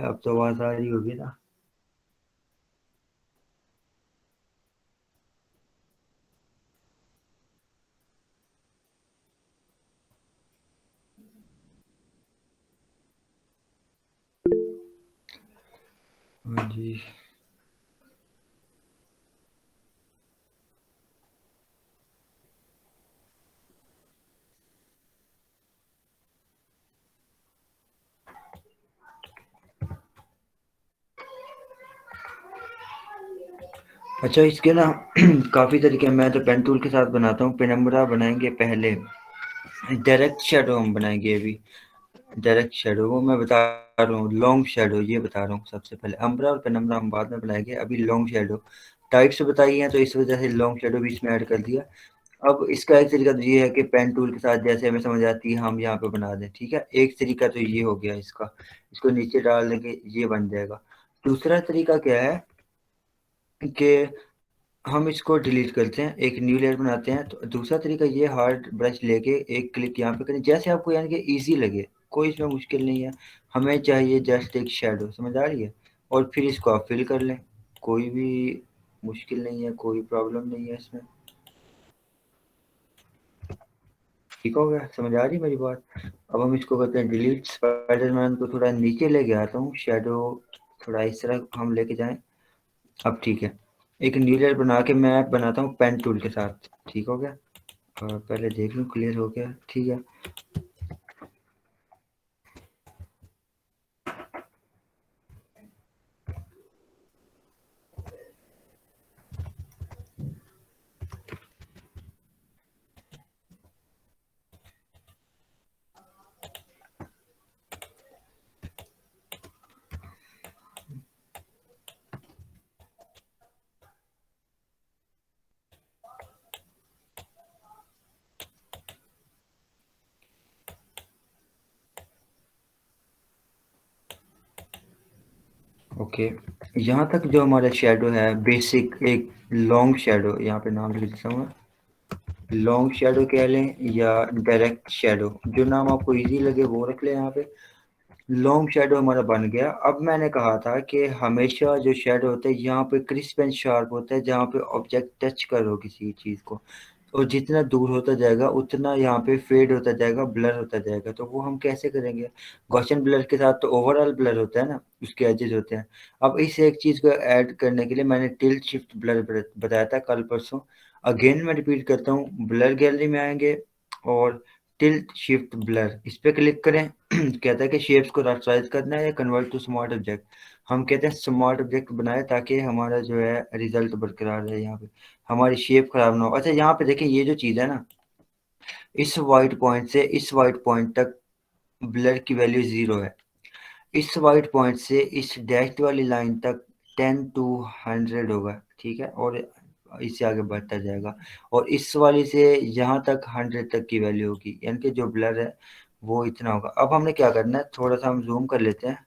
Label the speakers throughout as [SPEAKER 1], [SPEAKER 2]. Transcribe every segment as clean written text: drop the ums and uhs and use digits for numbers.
[SPEAKER 1] अब तो आवाज आ रही होगी ना। हाँ जी। अच्छा, इसके ना काफ़ी तरीके हैं। मैं तो पेन टूल के साथ बनाता हूँ। पेनम्बरा बनाएंगे पहले, डायरेक्ट शेडो हम बनाएंगे अभी। डायरेक्ट शेडो वो मैं बता रहा हूँ, लॉन्ग शेडो ये बता रहा हूँ। सबसे पहले अम्ब्रा और पेनम्बरा हम बाद में बनाएंगे, अभी लॉन्ग शेडो टाइप से बताई है तो इस वजह से लॉन्ग शेडो भी इसमें ऐड कर दिया। अब इसका एक तरीका तो ये है कि पेन टूल के साथ जैसे हमें समझ आती है हम यहाँ पे बना दें, ठीक है। एक तरीका तो ये हो गया इसका, इसको नीचे डाल देंगे ये बन जाएगा। दूसरा तरीका क्या है कि हम इसको डिलीट करते हैं, एक न्यू लेयर बनाते हैं। तो दूसरा तरीका ये, हार्ड ब्रश लेके एक क्लिक यहाँ पे करें, जैसे आपको यानी कि इजी लगे, कोई इसमें मुश्किल नहीं है। हमें चाहिए जस्ट एक शेडो, समझ आ रही है। और फिर इसको आप फिल कर लें, कोई भी मुश्किल नहीं है, कोई प्रॉब्लम नहीं है इसमें। ठीक हो गया, समझ आ रही है मेरी बात। अब हम इसको करते हैं डिलीट। स्पाइडरमैन को थोड़ा नीचे लेके आता हूँ, शेडो थोड़ा इस तरह हम लेके जाएं। अब ठीक है, एक न्यू लेयर बना के मैं बनाता हूँ पेन टूल के साथ। ठीक हो गया, पहले देख लूँ क्लियर हो गया, ठीक है। ओके, यहाँ तक जो हमारा शेडो है बेसिक, एक लॉन्ग शेडो, यहाँ पे नाम लिख देता हूँ मैं। लॉन्ग शेडो कह लें या डायरेक्ट शेडो, जो नाम आपको इजी लगे वो रख लें यहाँ पे। लॉन्ग शेडो हमारा बन गया। अब मैंने कहा था कि हमेशा जो शेडो होता है यहाँ पे क्रिस्प एंड शार्प होता है, जहाँ पे ऑब्जेक्ट टच करो किसी चीज़ को, और जितना दूर होता जाएगा उतना यहाँ पे फेड होता जाएगा, ब्लर होता जाएगा। तो वो हम कैसे करेंगे? गॉसियन ब्लर के साथ तो ओवरऑल ब्लर होता है ना, उसके एजेस होते हैं। अब इस एक चीज़ को ऐड करने के लिए मैंने टिल्ट शिफ्ट ब्लर बताया था कल परसों। अगेन मैं रिपीट करता हूँ, ब्लर गैलरी में आएंगे और टिल्ट शिफ्ट ब्लर इस पे क्लिक करें। कहता है कि शेप्स को रास्टराइज करना है या कन्वर्ट टू स्मार्ट ऑब्जेक्ट। हम कहते हैं स्मार्ट ऑब्जेक्ट बनाए ताकि हमारा जो है रिजल्ट बरकरार रहे, यहाँ पे हमारी शेप खराब ना हो। अच्छा, यहाँ पे देखिए ये जो चीज़ है ना, इस वाइट पॉइंट से इस वाइट पॉइंट तक ब्लर की वैल्यू 0 है। इस वाइट पॉइंट से इस डैश वाली लाइन तक 10 टू 100 होगा, ठीक है। और इससे आगे बढ़ता जाएगा, और इस वाली से यहाँ तक 100 तक की वैल्यू होगी, यानी कि जो ब्लर है वो इतना होगा। अब हमने क्या करना है, थोड़ा सा हम जूम कर लेते हैं।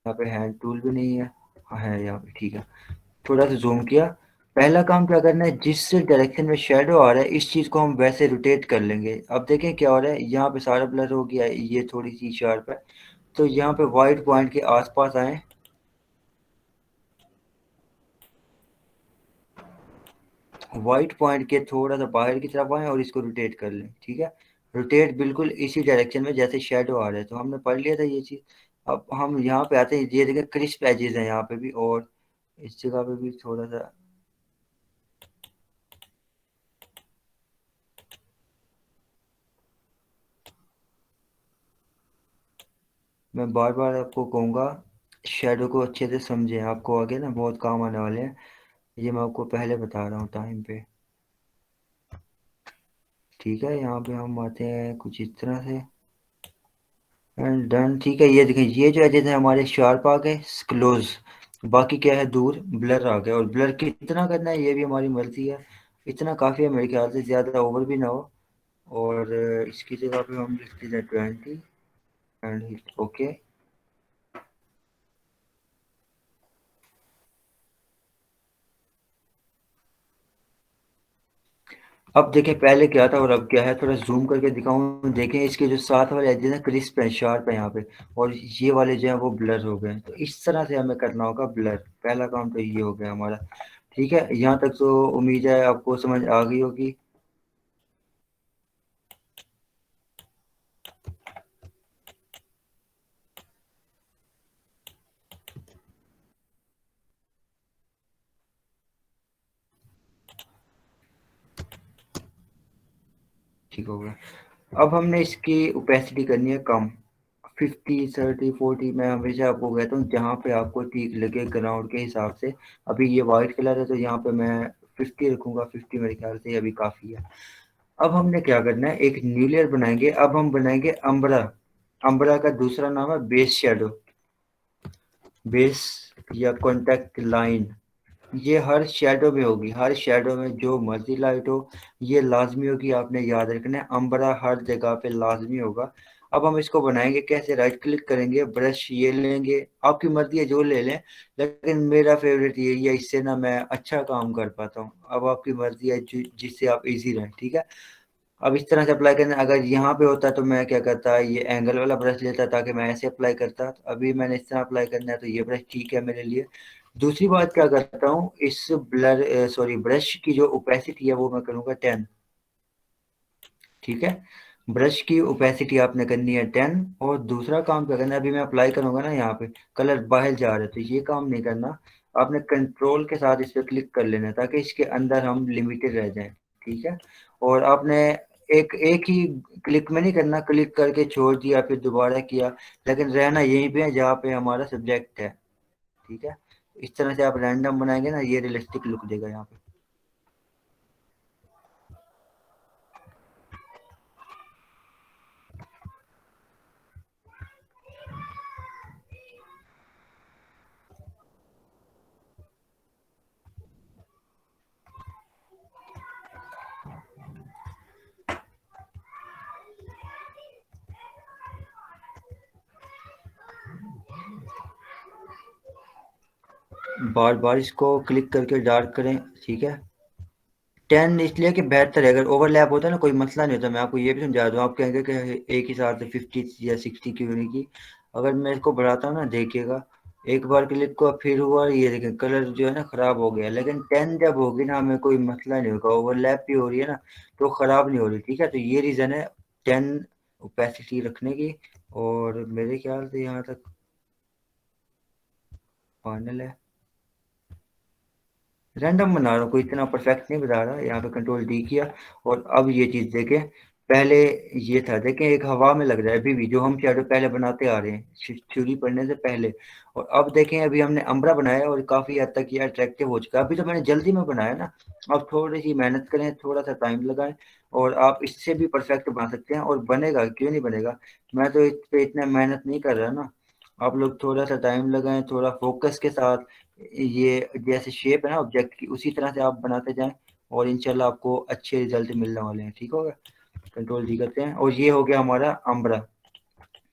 [SPEAKER 1] यहाँ पे हैंड टूल भी नहीं है, हाँ है यहाँ पे, ठीक है। थोड़ा सा जूम किया। पहला काम क्या करना है, जिस डायरेक्शन में शेडो आ रहा है इस चीज़ को हम वैसे रोटेट कर लेंगे। अब देखें क्या हो रहा है, यहाँ पे सारा ब्लर हो गया है, ये थोड़ी सी शार्प है। तो यहाँ पे वाइट पॉइंट के आसपास आए, वाइट पॉइंट के थोड़ा सा बाहर की तरफ आए और इसको रोटेट कर लें, ठीक है। रोटेट बिल्कुल इसी डायरेक्शन में जैसे शेडो आ रहा है, तो हमने पढ़ लिया था ये चीज़। अब हम यहाँ पे आते हैं, ये देखें क्रिस्प एजेस हैं यहाँ पे भी, और इस जगह पे भी थोड़ा सा। मैं बार बार आपको कहूँगा, शेडो को अच्छे से समझें, आपको आगे ना बहुत काम आने वाले हैं। ये मैं आपको पहले बता रहा हूँ टाइम पे, ठीक है। यहाँ पे हम आते हैं कुछ इस तरह से, एंड डन, ठीक है। ये देखें, ये जो एजेस है हमारे शार्प आ गए, क्लोज, बाकी क्या है दूर, ब्लर आ गया। और ब्लर कितना करना है ये भी हमारी मर्जी है, इतना काफ़ी है मेरे ख्याल से, ज़्यादा ओवर भी ना हो। और इसकी जगह पे हम लिखते हैं 20 एंड हिट ओके। अब देखें पहले क्या था और अब क्या है, थोड़ा जूम करके दिखाऊं, देखें इसके जो साथ वाले एजेस हैं क्रिस्प हैं, शार्प है यहाँ पे, और ये वाले जो हैं वो ब्लर हो गए हैं। तो इस तरह से हमें करना होगा ब्लर। पहला काम तो ये हो गया हमारा। ठीक है, यहाँ तक तो उम्मीद है आपको समझ आ गई होगी। ठीक हो गया। अब हमने इसकी ओपेसिटी करनी है कम, 50, 30, 40। मैं हमेशा आपको कहता हूँ जहाँ पे आपको ठीक लगे ग्राउंड के हिसाब से। अभी ये वाइट कलर है तो यहाँ पे मैं 50 रखूंगा, 50 मेरे ख्याल से अभी काफ़ी है। अब हमने क्या करना है, एक न्यू लेयर बनाएंगे। अब हम बनाएंगे अम्ब्रा। अम्ब्रा का दूसरा नाम है बेस शेडो, बेस या कॉन्टेक्ट लाइन। ये हर शेडो में होगी, हर शेडो में जो मर्जी लाइट हो, ये लाजमी होगी, आपने याद रखना है। अम्बरा हर जगह पे लाजमी होगा। अब हम इसको बनाएंगे कैसे, राइट क्लिक करेंगे, ब्रश ये लेंगे, आपकी मर्जी है जो ले लें, लेकिन मेरा फेवरेट यही है, इससे ना मैं अच्छा काम कर पाता हूँ। अब आपकी मर्जी है जिससे आप इजी रहें। ठीक है, अब इस तरह से अप्लाई करना। अगर यहाँ पे होता तो मैं क्या करता, ये एंगल वाला ब्रश लेता ताकि मैं ऐसे अप्लाई करता। तो अभी मैंने इस तरह अप्लाई करना है तो ये ब्रश ठीक है मेरे लिए। दूसरी बात क्या करता हूँ, इस ब्लर सॉरी ब्रश की जो ओपेसिटी है वो मैं करूँगा 10। ठीक है, ब्रश की ओपेसिटी आपने करनी है 10। और दूसरा काम क्या करना है, अभी मैं अप्लाई करूंगा ना, यहाँ पे कलर बाहर जा रहा है तो ये काम नहीं करना। आपने कंट्रोल के साथ इस पर क्लिक कर लेना है ताकि इसके अंदर हम लिमिटेड रह जाएं। ठीक है, और आपने एक एक ही क्लिक में नहीं करना, क्लिक करके छोड़ दिया फिर दोबारा किया, लेकिन रहना यहीं पे है जहाँ पे हमारा सब्जेक्ट है। ठीक है, इस तरह से आप रैंडम बनाएंगे ना, ये रियलिस्टिक लुक देगा यहाँ पे। बार बार इसको क्लिक करके डार्क करें। ठीक है, 10 इसलिए कि बेहतर है, अगर ओवरलैप होता है ना कोई मसला नहीं होता। मैं आपको ये भी समझा दूँ, आप कहेंगे कि एक ही साथ 50 या 60 क्यों नहीं की। अगर मैं इसको बढ़ाता हूँ ना, देखिएगा एक बार क्लिक को फिर हुआ, ये देखें कलर जो है ना खराब हो गया। लेकिन 10 जब होगी ना, हमें कोई मसला नहीं होगा, ओवरलैप भी हो रही है ना तो खराब नहीं हो रही। ठीक है, तो ये रीज़न है 10 ओपेसिटी रखने की। और मेरे ख्याल से यहाँ तक फाइनल है। रैंडम बना रहा हूँ, कोई इतना परफेक्ट नहीं बता रहा। यहाँ पे कंट्रोल डी किया, और अब ये चीज़ देखें। पहले ये था, देखें एक हवा में लग रहा है अभी भी, जो हम शेडो पहले बनाते आ रहे हैं थ्योरी पढ़ने से पहले। और अब देखें अभी हमने अम्ब्रा बनाया और काफ़ी हद तक ये अट्रैक्टिव हो चुका है। अभी तो मैंने जल्दी में बनाया ना, अब थोड़ी सी मेहनत करें, थोड़ा सा टाइम लगाएं, और आप इससे भी परफेक्ट बना सकते हैं। और बनेगा, क्यों नहीं बनेगा। मैं तो इस पे इतना मेहनत नहीं कर रहा ना। आप लोग थोड़ा सा टाइम लगाएं, थोड़ा फोकस के साथ, ये जैसे शेप है ना ऑब्जेक्ट की, उसी तरह से आप बनाते जाएं, और इंशाल्लाह आपको अच्छे रिजल्ट मिलने वाले हैं। ठीक होगा, कंट्रोल जी करते हैं, और ये हो गया हमारा अम्ब्रा।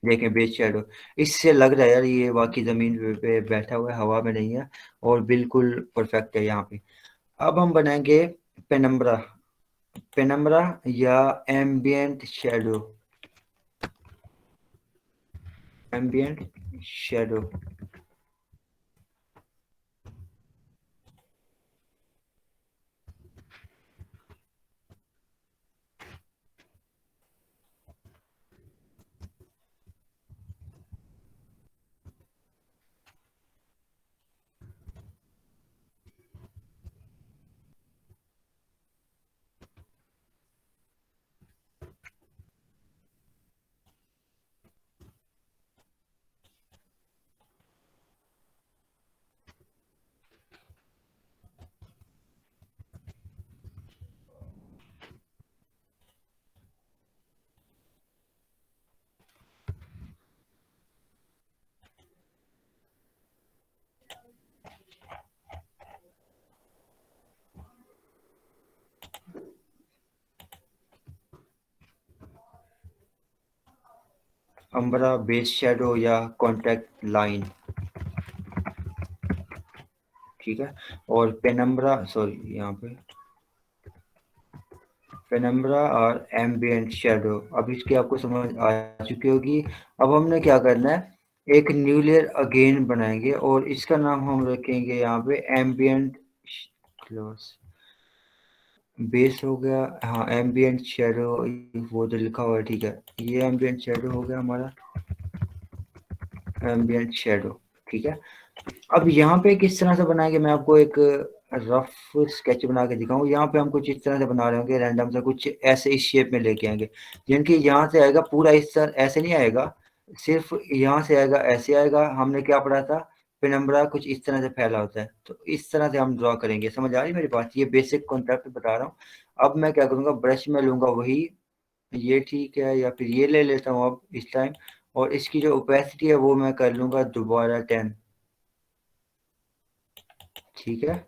[SPEAKER 1] देखें बेस शेडो, इससे लग रहा है यार ये वाकई ज़मीन पे बैठा हुआ है, हवा में नहीं है, और बिल्कुल परफेक्ट है यहाँ पे। अब हम बनाएंगे पेनम्ब्रा। पेनम्ब्रा या ambient shadow, ambient shadow. Umbra base shadow या कॉन्टैक्ट लाइन। ठीक है, और पेनम्ब्रा, सॉरी यहाँ पे पेनम्बरा और एम्बियंट शेडो। अब इसकी आपको समझ आ चुकी होगी। अब हमने क्या करना है, एक न्यू लेयर अगेन बनाएंगे और इसका नाम हम रखेंगे यहाँ पे एम्बियंट क्लोज। बेस हो गया, हाँ एम्बियंट शेडो, वो तो लिखा हुआ है, ठीक है। ये एम्बियंट शेडो हो गया हमारा, एम्बियंट शेडो, ठीक है। अब यहाँ पे किस तरह से बनाएंगे, मैं आपको एक रफ स्केच बना के दिखाऊं। यहाँ पे हम कुछ इस तरह से बना रहे होंगे, रैंडम से कुछ ऐसे इस शेप में लेके आएंगे, जिनकी यहाँ से आएगा पूरा इस तरह, ऐसे नहीं आएगा, सिर्फ यहाँ से आएगा, ऐसे आएगा। हमने क्या पढ़ा था, पेनम्बरा कुछ इस तरह से फैला होता है, तो इस तरह से हम ड्रॉ करेंगे। समझ आ रही मेरी बात, ये बेसिक कॉन्सेप्ट बता रहा हूँ। अब मैं क्या करूँगा, ब्रश में लूंगा वही, ये ठीक है, या फिर ये ले लेता हूँ अब इस टाइम, और इसकी जो ओपेसिटी है वो मैं कर लूंगा दोबारा 10, ठीक है।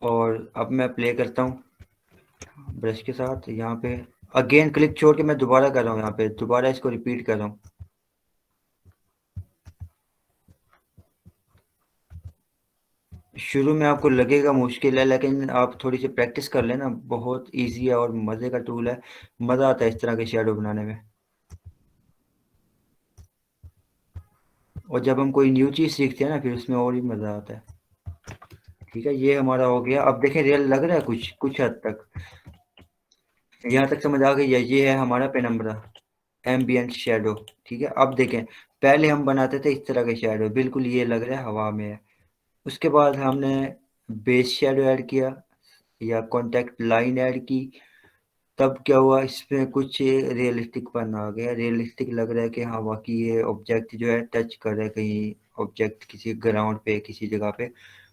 [SPEAKER 1] और अब मैं प्ले करता हूँ ब्रश के साथ, यहाँ पे अगेन क्लिक छोड़ के मैं दोबारा कर रहा हूँ, यहाँ पे दोबारा इसको रिपीट कर रहा हूँ। शुरू में आपको लगेगा मुश्किल है, लेकिन आप थोड़ी सी प्रैक्टिस कर लेना, बहुत इजी है और मज़े का टूल है। मज़ा आता है इस तरह के शेडो बनाने में। और जब हम कोई न्यू चीज़ सीखते हैं ना, फिर उसमें और भी मज़ा आता है। ठीक है, ये हमारा हो गया। अब देखें, रियल लग रहा है कुछ कुछ हद तक, यहाँ तक समझ आ गई है। ये है हमारा पेनम्बरा एम्बियंट शेडो, ठीक है। अब देखें, पहले हम बनाते थे इस तरह के शेडो, बिल्कुल ये लग रहा है हवा में है। उसके बाद हमने बेस शेडो ऐड किया या कॉन्टेक्ट लाइन ऐड की, तब क्या हुआ, इसमें कुछ रियलिस्टिक पन आ गया, रियलिस्टिक लग रहा है कि हाँ वाकई ये ऑब्जेक्ट जो है टच कर रहा है कहीं, ऑब्जेक्ट किसी ग्राउंड पे किसी जगह पे।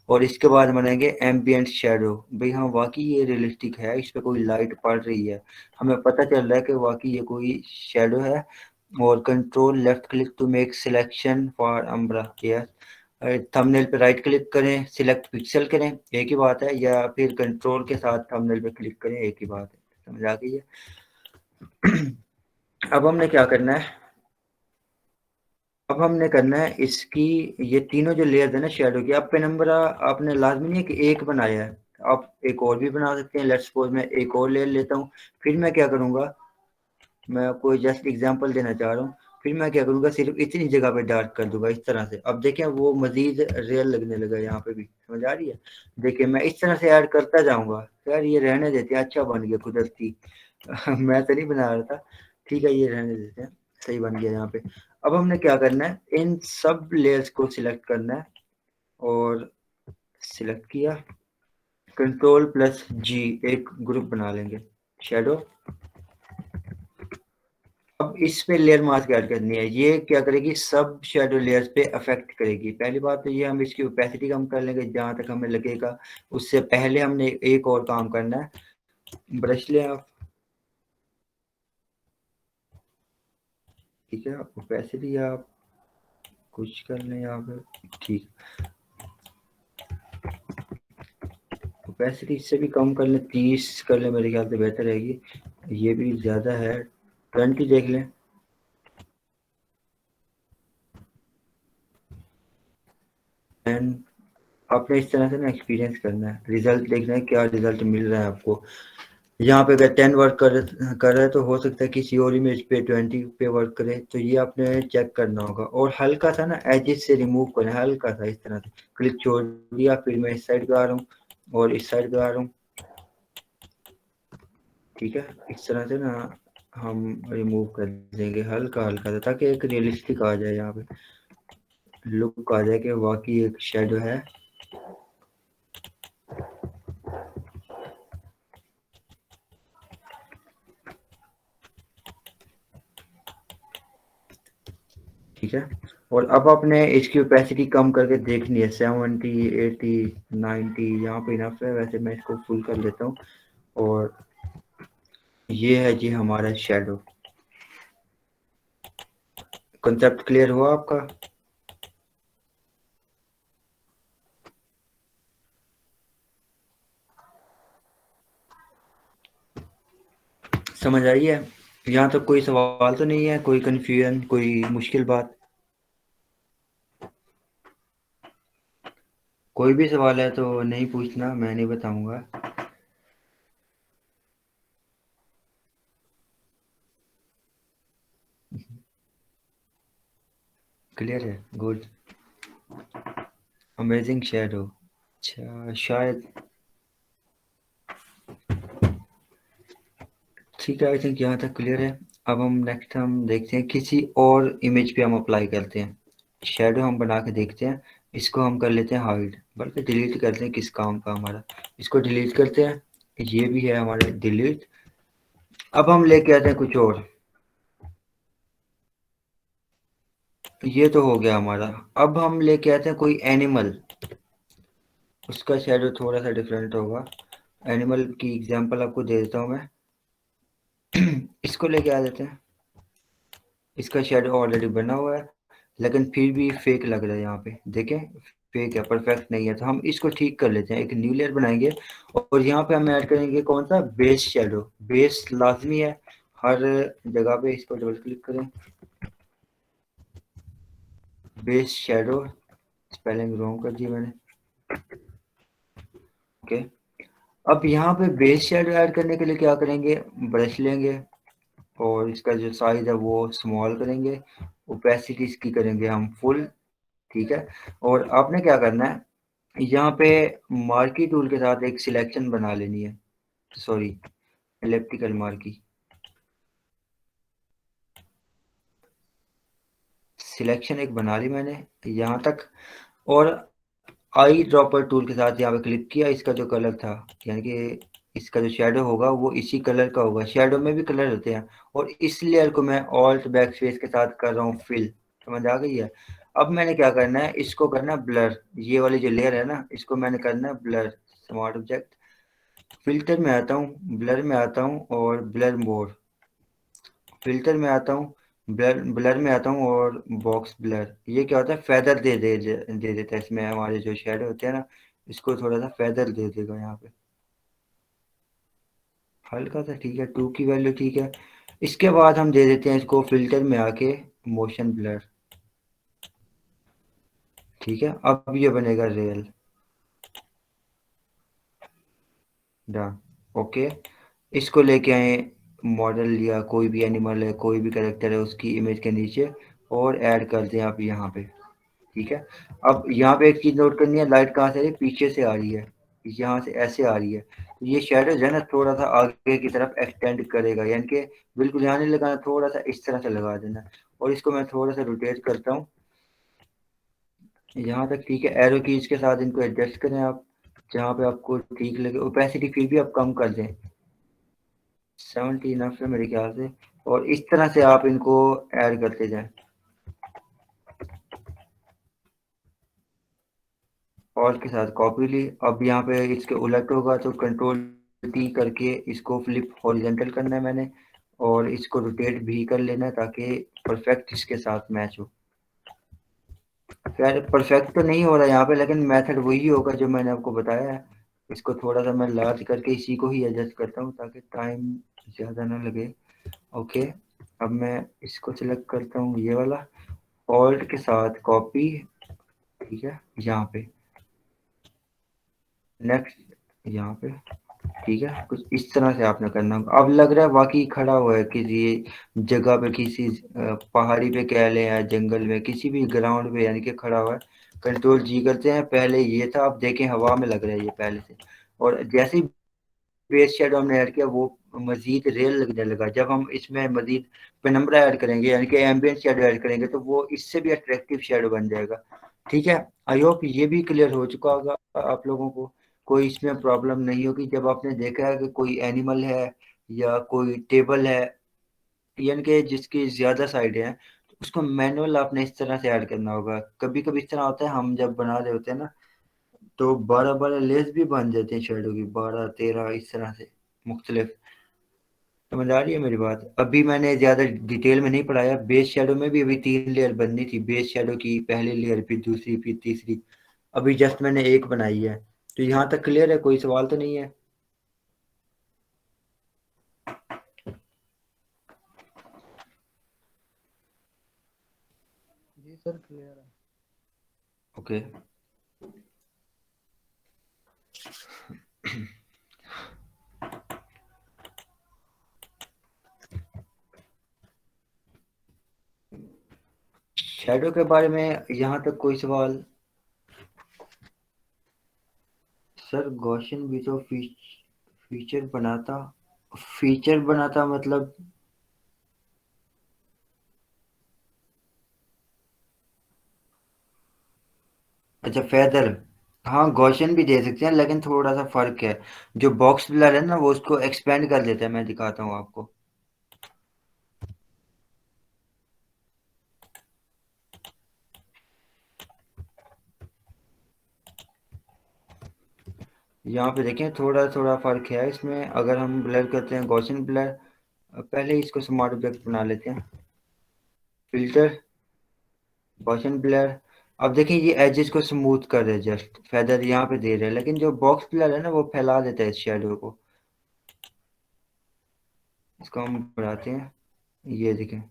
[SPEAKER 1] और इसके बाद बनाएंगे एम्बियंट शेडो, भाई हाँ वाकई ये रियलिस्टिक है, इस पे कोई लाइट पड़ रही है, हमें पता चल रहा है कि वाकई ये कोई शेडो है। और control left click to make selection for umbra, yes. Thumbnail पे राइट क्लिक करें, सिलेक्ट पिक्सल करें, एक ही बात है, या फिर कंट्रोल के साथ थंबनेल पे क्लिक करें, एक ही बात है। समझ आ गई है। अब हमने क्या करना है, अब हमने करना है इसकी, ये तीनों जो लेयर्स है ना शेडो की, अब पेनम्बरा आपने लाजमी नहीं है कि एक बनाया है, आप एक और भी बना सकते हैं। लेट्स सपोज मैं एक और लेयर लेता हूँ, फिर मैं क्या करूँगा, मैं आपको जस्ट एग्जांपल देना चाह रहा हूँ। फिर मैं क्या करूँगा, सिर्फ इतनी जगह पे डार्क कर दूंगा इस तरह से। अब देखें वो मजीद रियल लगने लगा, यहाँ पे भी समझ आ रही है। देखिए मैं इस तरह से ऐड करता जाऊंगा, यार ये रहने देते हैं, अच्छा बन गया कुदरती। मैं तो नहीं बना रहा था, ठीक है ये रहने देते हैं, सही बन गया यहाँ पे। अब हमने क्या करना है, इन सब लेयर्स को सिलेक्ट करना है, और सिलेक्ट किया, कंट्रोल प्लस जी, एक ग्रुप बना लेंगे शेडो। अब इस पे लेयर मास्क ऐड करनी है, ये क्या करेगी, सब शेडो लेयर्स पे अफेक्ट करेगी। पहली बात तो ये, हम इसकी ओपेसिटी कम कर लेंगे जहां तक हमें लगेगा। उससे पहले हमने एक और काम करना है, ब्रश ले आप, ठीक है, ओपेसिटी आप कुछ कर लें यहाँ पे, ठीक। ओपेसिटी इससे भी कम कर लें, 30 कर लें, मेरे ख्याल से बेहतर रहेगी। ये भी ज़्यादा है, 20 देख लें। एंड आपने इस तरह से ना एक्सपीरियंस करना है, रिजल्ट देखना है क्या रिजल्ट मिल रहा है आपको। यहाँ पे अगर 10 वर्क कर रहा है, तो हो सकता है किसी और इमेज पे 20 पे वर्क करे, तो ये आपने चेक करना होगा। और हल्का सा ना एजेस से रिमूव करें, हल्का सा इस तरह से क्लिक छोड़ दिया, फिर मैं इस साइड पे आ रहा हूँ और इस साइड पे आ रहा हूँ, ठीक है। इस तरह से ना हम रिमूव कर देंगे हल्का हल्का सा, ताकि एक रियलिस्टिक आ जाए, यहाँ पे लुक आ जाए कि वाकई एक शेडो है। ठीक है, और अब आपने इसकी ओपेसिटी कम करके देखनी है, 70, 80, 90, यहाँ पे इनफ है। वैसे मैं इसको फुल कर लेता हूँ, और ये है जी हमारा शेडो। कॉन्सेप्ट क्लियर हुआ आपका? समझ आई है? यहाँ तक कोई सवाल तो नहीं है, कोई कंफ्यूजन, कोई मुश्किल बात? कोई भी सवाल है तो नहीं पूछना, मैं नहीं बताऊंगा। क्लियर है, गुड। Amazing shadow. अच्छा शायद। ठीक है, आई थिंक यहाँ तक क्लियर है। अब हम नेक्स्ट हम देखते हैं किसी और इमेज पे हम अप्लाई करते हैं। शेडो हम बना के देखते हैं। इसको हम कर लेते हैं हाइड, बल्कि डिलीट करते हैं, किस काम का हमारा। इसको डिलीट करते हैं। ये भी है हमारे डिलीट। अब हम लेके आते हैं कुछ और। ये तो हो गया हमारा। अब हम लेके आते हैं कोई एनिमल। उसका शेडो थोड़ा सा डिफरेंट होगा। एनिमल की एग्जांपल आपको दे देता हूँ मैं। इसको लेके आ देते हैं। इसका शेडो ऑलरेडी बना हुआ है, लेकिन फिर भी फेक लग रहा है यहाँ पे, देखें। फेक है, परफेक्ट नहीं है, तो हम इसको ठीक कर लेते हैं। एक न्यू लेयर बनाएंगे और यहाँ पे हम ऐड करेंगे कौन सा, बेस शेडो। बेस लाजमी है हर जगह पे। इस पर डबल क्लिक करें, बेस शेडो। स्पेलिंग रॉन्ग कर दी मैंने। ओके। अब यहाँ पे बेस शेडो ऐड करने के लिए क्या करेंगे, ब्रश लेंगे और इसका जो साइज है वो स्मॉल करेंगे। ओपेसिटी इसकी करेंगे हम फुल। ठीक है। और आपने क्या करना है, यहाँ पे मार्की टूल के साथ एक सिलेक्शन बना लेनी है। Sorry, elliptical marquee. सिलेक्शन एक बना ली मैंने यहाँ तक। और आई ड्रॉपर टूल के साथ यहाँ पे क्लिक किया। इसका जो कलर था, यानी कि इसका जो शेडो होगा वो इसी कलर का होगा। शेडो में भी कलर होते हैं। और इस लेयर को मैं ऑल्ट बैक स्पेस के साथ कर रहा हूँ फिल। समझ आ गई है। अब मैंने क्या करना है, इसको करना है ब्लर। ये वाली जो लेयर है ना, इसको मैंने करना है ब्लर। स्मार्ट ऑब्जेक्ट, फिल्टर में आता हूँ, ब्लर में आता हूँ और ब्लर मोड। फिल्टर में आता हूँ, ब्लर ब्लर में आता हूँ और बॉक्स ब्लर। ये क्या होता है, फेदर दे देता है इसमें। हमारे जो शेडो होते हैं ना, इसको थोड़ा सा फेदर दे देगा यहाँ पे, हल्का सा। ठीक है, 2 की वैल्यू ठीक है। इसके बाद हम दे देते हैं इसको फिल्टर में आके मोशन ब्लर। ठीक है, अब ये बनेगा रियल। डन। ओके। इसको लेके आए मॉडल या कोई भी एनिमल है, कोई भी कैरेक्टर है, उसकी इमेज के नीचे और ऐड कर दें आप यहाँ पे। ठीक है। अब यहाँ पे एक चीज नोट करनी है, लाइट कहाँ से आ रही है, पीछे से आ रही है। यहाँ से ऐसे आ रही है, तो ये शेडो जो है ना थोड़ा सा आगे की तरफ एक्सटेंड करेगा, यानी कि बिल्कुल यहाँ नहीं लगाना, थोड़ा सा इस तरह से लगा देना। और इसको मैं थोड़ा सा रोटेट करता हूँ यहाँ तक। ठीक है, एरो कीज के साथ इनको एडजस्ट करें आप, जहाँ पे आपको ठीक लगे। ओपेसिटी फिर भी आप कम कर दें, 70 इनफ है मेरे ख्याल से। और इस तरह से आप इनको ऐड करते जाएं। और के साथ कॉपी ली। अब यहाँ पे इसके उलट होगा तो कंट्रोल टी करके इसको फ्लिप हॉरिजेंटल करना है मैंने। और इसको रोटेट भी कर लेना है ताकि परफेक्ट इसके साथ मैच हो। खैर परफेक्ट तो नहीं हो रहा यहाँ पे, लेकिन मेथड वही होगा जो मैंने आपको बताया है। इसको थोड़ा सा मैं लार्ज करके इसी को ही एडजस्ट करता हूँ ताकि टाइम ज़्यादा ना लगे। ओके। अब मैं इसको सिलेक्ट करता हूँ, ये वाला। ऑल्ट के साथ कॉपी। ठीक है, यहाँ पे नेक्स्ट, यहाँ पे। ठीक है, कुछ इस तरह से आपने करना होगा। अब लग रहा है वाकई खड़ा हुआ है किसी जगह पे, किसी पहाड़ी पे कह लें या जंगल में, किसी भी ग्राउंड पे, यानी कि खड़ा हुआ है। कंट्रोल जी करते हैं, पहले ये था, अब देखें हवा में लग रहा है ये पहले से। और जैसे ही बेस शेडो हमने ऐड किया, वो मजीद रियल लगने लगा। जब हम इसमें मजीद पेनम्बरा ऐड करेंगे, यानी कि एम्बियंट शेडो ऐड करेंगे, तो वो इससे भी अट्रैक्टिव शेडो बन जाएगा। ठीक है। आई होप ये भी क्लियर हो चुका होगा आप लोगों को। कोई इसमें प्रॉब्लम नहीं होगी। जब आपने देखा है कि कोई एनिमल है या कोई टेबल है, यानी कि जिसकी ज्यादा साइड है, तो उसको मैनुअल आपने इस तरह से ऐड करना होगा। कभी कभी इस तरह होता है, हम जब बना रहे होते हैं ना, तो 12 12 लेस भी बन जाते हैं शेडो की, 12 13 इस तरह से मुख्तलिफ। समझ आ रही है मेरी बात। अभी मैंने ज्यादा डिटेल में नहीं पढ़ाया। बेस शेडो में भी अभी 3 लेयर बननी थी। बेस शेडो की पहली लेयर, फिर दूसरी, फिर तीसरी। अभी जस्ट मैंने एक बनाई है। तो यहाँ तक क्लियर है, कोई सवाल तो नहीं है।
[SPEAKER 2] जी सर क्लियर है।
[SPEAKER 1] ओके। शैडो के बारे में यहाँ तक कोई सवाल? सर गॉसियन भी तो फीचर बनाता, फीचर बनाता मतलब? अच्छा फेदर। हाँ गॉसियन भी दे सकते हैं लेकिन थोड़ा सा फर्क है। जो बॉक्स ब्लर है ना वो उसको एक्सपेंड कर देता है, मैं दिखाता हूँ आपको। यहाँ पे देखें थोड़ा थोड़ा फर्क है इसमें। अगर हम ब्लर करते हैं गॉसियन ब्लर, पहले इसको स्मार्ट ऑब्जेक्ट बना लेते हैं। Filter, Gaussian blur. अब देखिए ये एजेस को स्मूथ कर रहे हैं, जस्ट फेदर यहाँ पे दे रहे हैं, लेकिन जो बॉक्स ब्लर है ना वो फैला देता है इस शेडो को। इसको हम बढ़ाते हैं, ये देखें।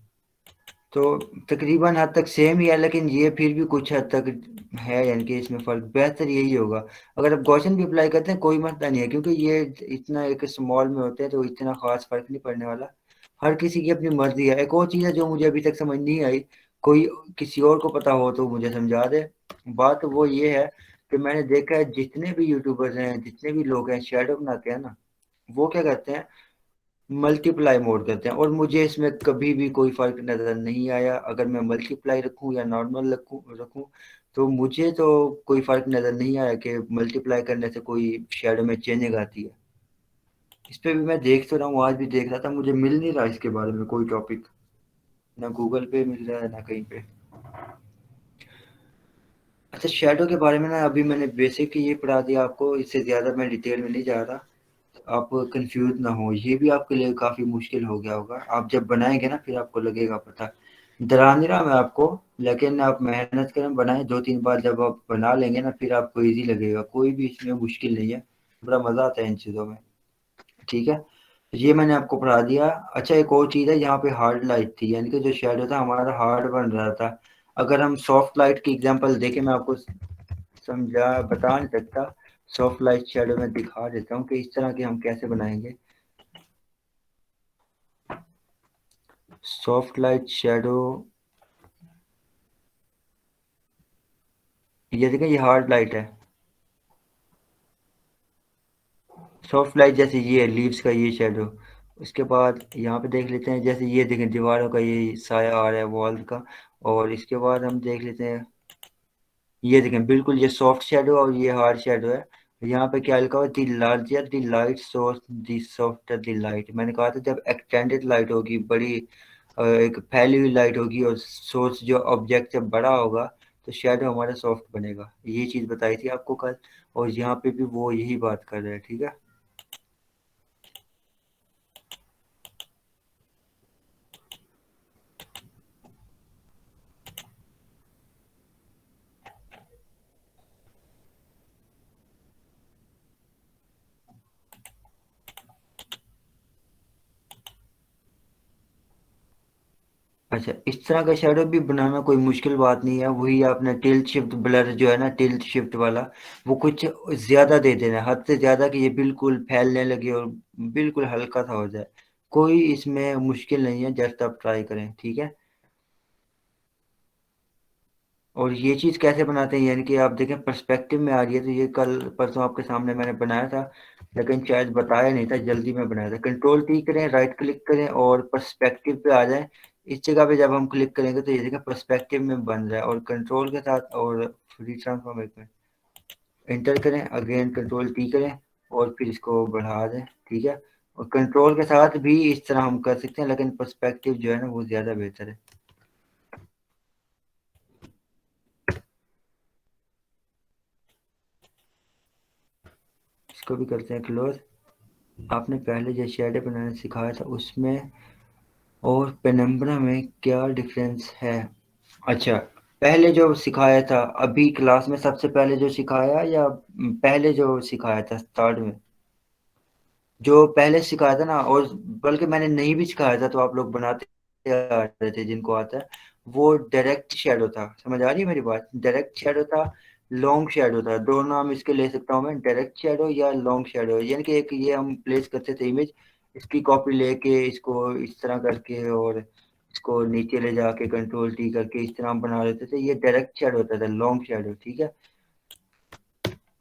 [SPEAKER 1] तो तकरीबन हद तक सेम ही है, लेकिन ये फिर भी कुछ हद तक है, यानी कि इसमें फ़र्क बेहतर यही होगा। अगर आप गॉसियन भी अप्लाई करते हैं कोई मसला नहीं है, क्योंकि ये इतना एक स्मॉल में होते हैं तो इतना ख़ास फ़र्क नहीं पड़ने वाला। हर किसी की अपनी मर्ज़ी है। एक और चीज़ है जो मुझे अभी तक समझ नहीं आई, कोई किसी और को पता हो तो मुझे समझा दे। बात वो ये है कि मैंने देखा है जितने भी यूट्यूबर्स हैं, जितने भी लोग हैं शैडो बनाते हैं ना, वो क्या करते हैं, मल्टीप्लाई मोड करते हैं। और मुझे इसमें कभी भी कोई फ़र्क नज़र नहीं आया। अगर मैं मल्टीप्लाई रखूँ या नॉर्मल रखूँ रखूँ तो मुझे तो कोई फ़र्क नज़र नहीं आया कि मल्टीप्लाई करने से कोई शेडो में चेंजिंग आती है। इस पे भी मैं देख तो रहा हूँ, आज भी देख रहा था, मुझे मिल नहीं रहा इसके बारे में कोई टॉपिक। ना गूगल पे मिल रहा है ना कहीं पे। अच्छा शेडो के बारे में ना अभी मैंने बेसिक ये पढ़ा दिया आपको, इससे ज़्यादा मैं डिटेल में नहीं जा रहा। आप कंफ्यूज ना हो, ये भी आपके लिए काफ़ी मुश्किल हो गया होगा। आप जब बनाएंगे ना फिर आपको लगेगा पता। डरा नहीं रहा मैं आपको, लेकिन आप मेहनत करें, बनाएं 2-3 बार, जब आप बना लेंगे ना फिर आपको इजी लगेगा। कोई भी इसमें मुश्किल नहीं है, बड़ा मज़ा आता है इन चीज़ों में। ठीक है, ये मैंने आपको पढ़ा दिया। अच्छा एक और चीज़ है, यहाँ पे हार्ड लाइट थी, यानी कि जो शेडो था हमारा हार्ड बन रहा था। अगर हम सॉफ्ट लाइट की एग्जांपल देखें, मैं आपको समझा बता नहीं सकता। सॉफ्ट लाइट शेडो में दिखा देता हूँ कि इस तरह के हम कैसे बनाएंगे। सॉफ्ट लाइट शेडो, ये देखें ये हार्ड लाइट है। सॉफ्ट लाइट जैसे ये लीव्स का ये शेडो। उसके बाद यहाँ पे देख लेते हैं, जैसे ये देखें दीवारों का ये साया आ रहा है वॉल का। और इसके बाद हम देख लेते हैं, ये देखें बिल्कुल ये सॉफ्ट शेडो और ये हार्ड शेडो है। यहाँ पे क्या लिखा हुआ है, the larger the light source the softer the light. मैंने कहा था जब एक्सटेंडेड लाइट होगी, बड़ी एक फैली हुई लाइट होगी और सोर्स जो ऑब्जेक्ट से बड़ा होगा, तो शेडो हमारा सॉफ्ट बनेगा। ये चीज़ बताई थी आपको कल, और यहाँ पे भी वो यही बात कर रहे हैं। ठीक है, अच्छा इस तरह का शेडो भी बनाना कोई मुश्किल बात नहीं है। वही आपने टिल्ट शिफ्ट ब्लर जो है ना, टिल्ट शिफ्ट वाला, वो कुछ ज़्यादा दे देना है, हद से ज़्यादा, कि ये बिल्कुल फैलने लगे और बिल्कुल हल्का सा हो जाए। कोई इसमें मुश्किल नहीं है, जस्ट आप ट्राई करें। ठीक है, और ये चीज़ कैसे बनाते हैं, यानी कि आप देखें पर्सपेक्टिव में आ रही है, तो ये कल परसों आपके सामने मैंने बनाया था, लेकिन शायद बताया नहीं था, जल्दी में बनाया था। कंट्रोल टी करें, राइट क्लिक करें और पर्सपेक्टिव पे आ जाएं। इस जगह पे जब हम क्लिक करेंगे तो ये देखें पर्सपेक्टिव में बन रहा है, और कंट्रोल के साथ और फ्री ट्रांसफॉर्म में एंटर करें, अगेन कंट्रोल टी करें और फिर इसको बढ़ा दें। ठीक है, और कंट्रोल के साथ भी इस तरह हम कर सकते हैं, लेकिन पर्सपेक्टिव जो है ना वो ज़्यादा बेहतर है। इसको भी करते हैं क्लोज। आपने पहले जो शेडो बनाना सिखाया था उसमें और पेनम्बरा में क्या डिफरेंस है? अच्छा, पहले जो सिखाया था अभी क्लास में, सबसे पहले जो सिखाया, या पहले जो सिखाया था स्टार्ट में? जो पहले सिखाया था ना, और बल्कि मैंने नहीं भी सिखाया था तो आप लोग बनाते आ रहे थे जिनको आता है, वो डायरेक्ट शेडो था। समझ आ रही है मेरी बात? डायरेक्ट शेडो था, लॉन्ग शेडो था। दो नाम इसके ले सकता हूँ मैं, डायरेक्ट शेडो या लॉन्ग शेडो। यानी कि एक ये हम प्लेस करते थे इमेज, इसकी कॉपी लेके इसको इस तरह करके और इसको नीचे ले जाके कंट्रोल टी करके इस तरह हम बना लेते थे। ये डायरेक्ट शेडो होता था, लॉन्ग शेडो। ठीक है,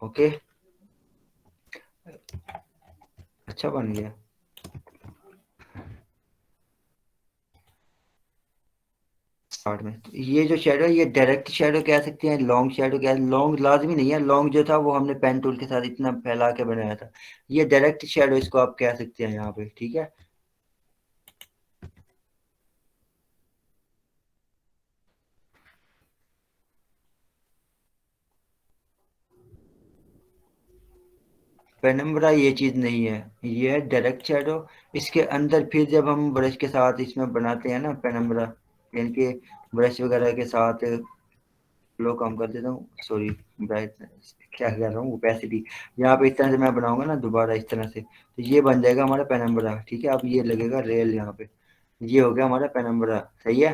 [SPEAKER 1] ओके, अच्छा बन गया। स्टार्ट में तो ये जो शेडो है, ये डायरेक्ट शेडो कह सकते हैं, लॉन्ग शेडो कह, लॉन्ग लाजमी नहीं है, लॉन्ग जो था वो हमने पेन टूल के साथ इतना फैला के बनाया था। ये डायरेक्ट शेडो इसको आप कह सकते हैं यहाँ पे। ठीक है, पेनम्बरा ये चीज नहीं है, ये है डायरेक्ट शेडो। इसके अंदर फिर जब हम ब्रश के साथ इसमें बनाते हैं ना पेनम्बरा, यानी कि ब्रश वगैरह के साथ, लो कम कर देता हूँ, सॉरी, ब्राइटनेस क्या कर रहा हूँ, ओपेसिटी। यहाँ पे इस तरह से मैं बनाऊंगा ना दोबारा इस तरह से, तो ये बन जाएगा हमारा पेनम्बरा। ठीक है, अब ये लगेगा रेल यहाँ पे, ये हो गया हमारा पेनम्बरा। सही है,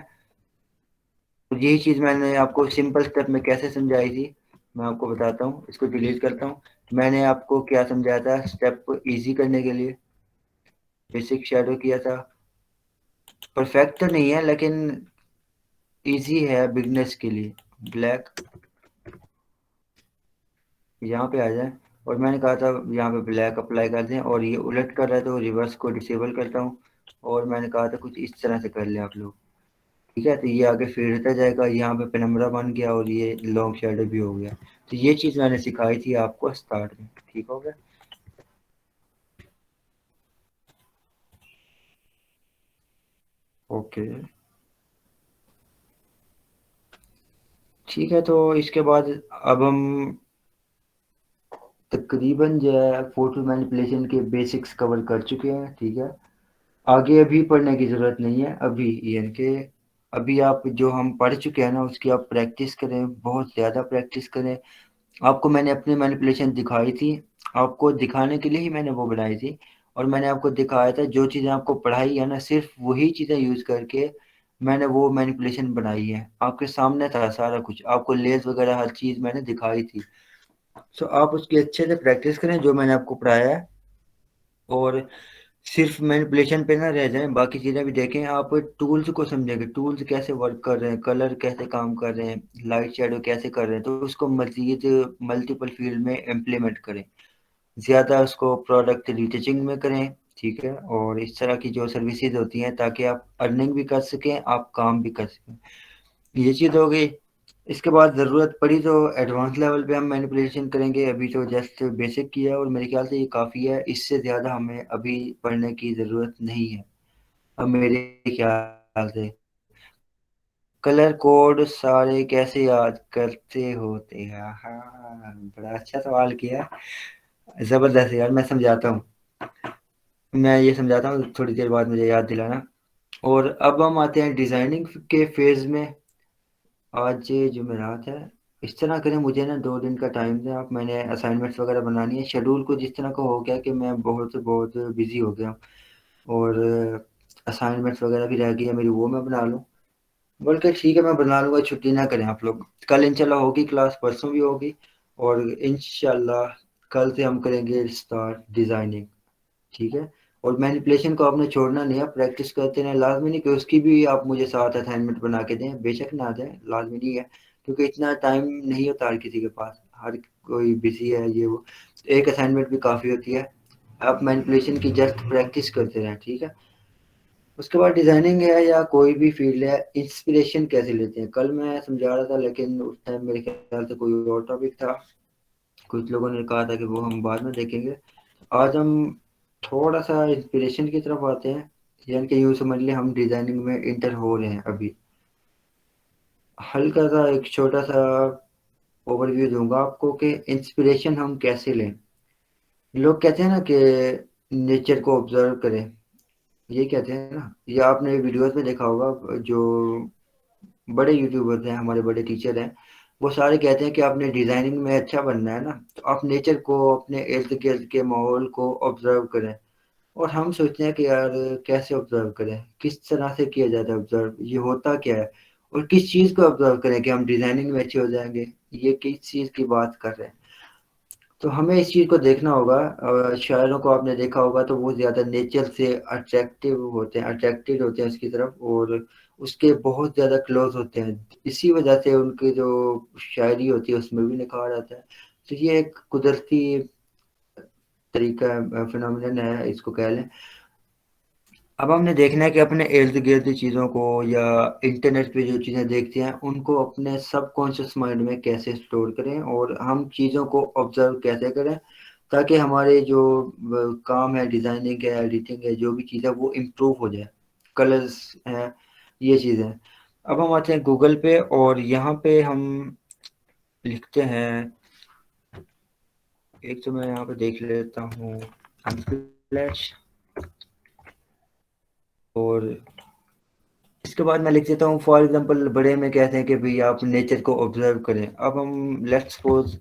[SPEAKER 1] तो यही चीज मैंने आपको सिंपल स्टेप में कैसे समझाई थी, मैं आपको बताता हूँ। इसको डिलीट करता हूँ। मैंने आपको क्या समझाया था स्टेप को इजी करने के लिए, बेसिक शेडो किया था। परफेक्ट तो नहीं है लेकिन इजी है बिगनर्स के लिए। ब्लैक यहाँ पे आ जाए, और मैंने कहा था यहाँ पे ब्लैक अप्लाई कर दें, और ये उलट कर रहा है तो रिवर्स को डिसेबल करता हूँ, और मैंने कहा था कुछ इस तरह से कर लें आप लोग। ठीक है, तो ये आगे फेरता जाएगा, यहाँ पे पेनम्बरा बन गया और ये लॉन्ग शेडो भी हो गया। तो ये चीज़ मैंने सिखाई थी आपको स्टार्ट में। ठीक हो गया, ओके। ठीक है, तो इसके बाद अब हम तकरीबन जो है फोटो मैनिपुलेशन के बेसिक्स कवर कर चुके हैं। ठीक है, आगे अभी पढ़ने की ज़रूरत नहीं है अभी, यानी कि अभी आप जो हम पढ़ चुके हैं ना उसकी आप प्रैक्टिस करें, बहुत ज़्यादा प्रैक्टिस करें। आपको मैंने अपनी मैनिपुलेशन दिखाई थी, आपको दिखाने के लिए ही मैंने वो बनाई थी, और मैंने आपको दिखाया था जो चीज़ें आपको पढ़ाई है ना, सिर्फ वही चीज़ें यूज़ करके मैंने वो मैनिपुलेशन बनाई है। आपके सामने था सारा कुछ, आपको लेस वगैरह हर चीज़ मैंने दिखाई थी। सो आप उसकी अच्छे से प्रैक्टिस करें जो मैंने आपको पढ़ाया है, और सिर्फ मैनिपुलेशन पे ना रह जाएं, बाकी चीज़ें भी देखें। आप टूल्स को समझेंगे, टूल्स कैसे वर्क कर रहे हैं, कलर कैसे काम कर रहे हैं, लाइट शेडो कैसे कर रहे हैं, तो उसको मजीद मल्टीपल फील्ड में इम्प्लीमेंट करें, ज़्यादा उसको प्रोडक्ट रिटचिंग में करें। ठीक है, और इस तरह की जो सर्विसेज होती हैं ताकि आप अर्निंग भी कर सकें, आप काम भी कर सकें, ये चीज़ हो गई। इसके बाद ज़रूरत पड़ी तो एडवांस लेवल पे हम मैनिपुलेशन करेंगे, अभी तो जस्ट बेसिक किया है और मेरे ख्याल से ये काफ़ी है, इससे ज़्यादा हमें अभी पढ़ने की ज़रूरत नहीं है अब मेरे ख्याल से। कलर कोड सारे कैसे याद करते होते हैं, हाँ बड़ा अच्छा सवाल किया, ज़बरदस्त यार, मैं समझाता हूँ, मैं ये समझाता हूँ थोड़ी देर बाद मुझे याद दिलाना। और अब हम आते हैं डिज़ाइनिंग के फेज़ में। आज जुमेरात है, इस तरह करें, मुझे ना 2 दिन का टाइम दें आप, मैंने असाइनमेंट्स वगैरह बनानी है, शेड्यूल को जिस तरह का हो गया कि मैं बहुत बहुत बिजी हो गया, और असाइनमेंट्स वगैरह भी रह गई है मेरी, वो मैं बना लूँ। बल्कि ठीक है, मैं बना लूँगा, छुट्टी ना करें आप लोग, कल इंशाल्लाह होगी क्लास, परसों भी होगी, और इंशाल्लाह कल से हम करेंगे स्टार्ट डिज़ाइनिंग। ठीक है, और मैनिपुलेशन को आपने छोड़ना नहीं है, प्रैक्टिस करते रहें, लाजमी नहीं कि उसकी भी आप मुझे साथ असाइनमेंट बना के दें, बेशक ना दें, लाजमी नहीं है, क्योंकि इतना टाइम नहीं होता हर किसी के पास, हर कोई बिजी है ये वो, तो एक असाइनमेंट भी काफ़ी होती है। आप मैनिपुलेशन की जस्ट प्रैक्टिस करते रहें। ठीक है, उसके बाद डिज़ाइनिंग है या कोई भी फील्ड है, इंस्पिरेशन कैसे लेते हैं, कल मैं समझा रहा था लेकिन उस टाइम मेरे ख्याल से कोई और टॉपिक था, कुछ लोगों ने कहा था कि वो हम बाद में देखेंगे। आज हम थोड़ा सा इंस्पिरेशन की तरफ आते हैं, यानी कि यूँ समझ लें हम डिजाइनिंग में इंटर हो रहे हैं अभी। हल्का सा एक छोटा सा ओवरव्यू दूंगा आपको कि इंस्पिरेशन हम कैसे लें। लोग कहते हैं ना कि नेचर को ऑब्जर्व करें, ये कहते हैं ना, ये आपने वीडियोस में देखा होगा, जो बड़े यूट्यूबर्स हैं, हमारे बड़े टीचर हैं, वो सारे कहते हैं कि आपने डिजाइनिंग में अच्छा बनना है ना, तो आप नेचर को, अपने इर्द गिर्द के माहौल को ऑब्जर्व करें। और हम सोचते हैं कि यार कैसे ऑब्जर्व करें, किस तरह से किया जाता है ऑब्जर्व, ये होता क्या है, और किस चीज़ को ऑब्जर्व करें कि हम डिजाइनिंग में अच्छे हो जाएंगे, ये किस चीज़ की बात कर रहे हैं। तो हमें इस चीज़ को देखना होगा। शायरों को आपने देखा होगा तो वो ज़्यादा नेचर से अट्रैक्टिव होते हैं, अट्रैक्टेड होते हैं उसकी तरफ, और उसके बहुत ज़्यादा क्लोज होते हैं, इसी वजह से उनकी जो शायरी होती है उसमें भी निखार आता है। तो ये एक कुदरती तरीका, फिनोमिनन है, इसको कह लें। अब हमने देखना है कि अपने इर्द गिर्द चीज़ों को या इंटरनेट पे जो चीज़ें देखते हैं उनको अपने सबकॉन्शियस माइंड में कैसे स्टोर करें और हम चीज़ों को ऑब्जर्व कैसे करें, ताकि हमारे जो काम है, डिज़ाइनिंग है, एडिटिंग है, जो भी चीज़ है वो इम्प्रूव हो जाए। कलर्स हैं, ये चीज़ें। अब हम आते हैं गूगल पे और यहाँ पे हम लिखते हैं, एक तो मैं यहाँ पे देख लेता हूँ अनस्प्लैश, और इसके बाद मैं लिख देता हूँ फॉर एग्जांपल, बड़े में कहते हैं कि भाई आप नेचर को ऑब्जर्व करें। अब हम लेट्स सपोज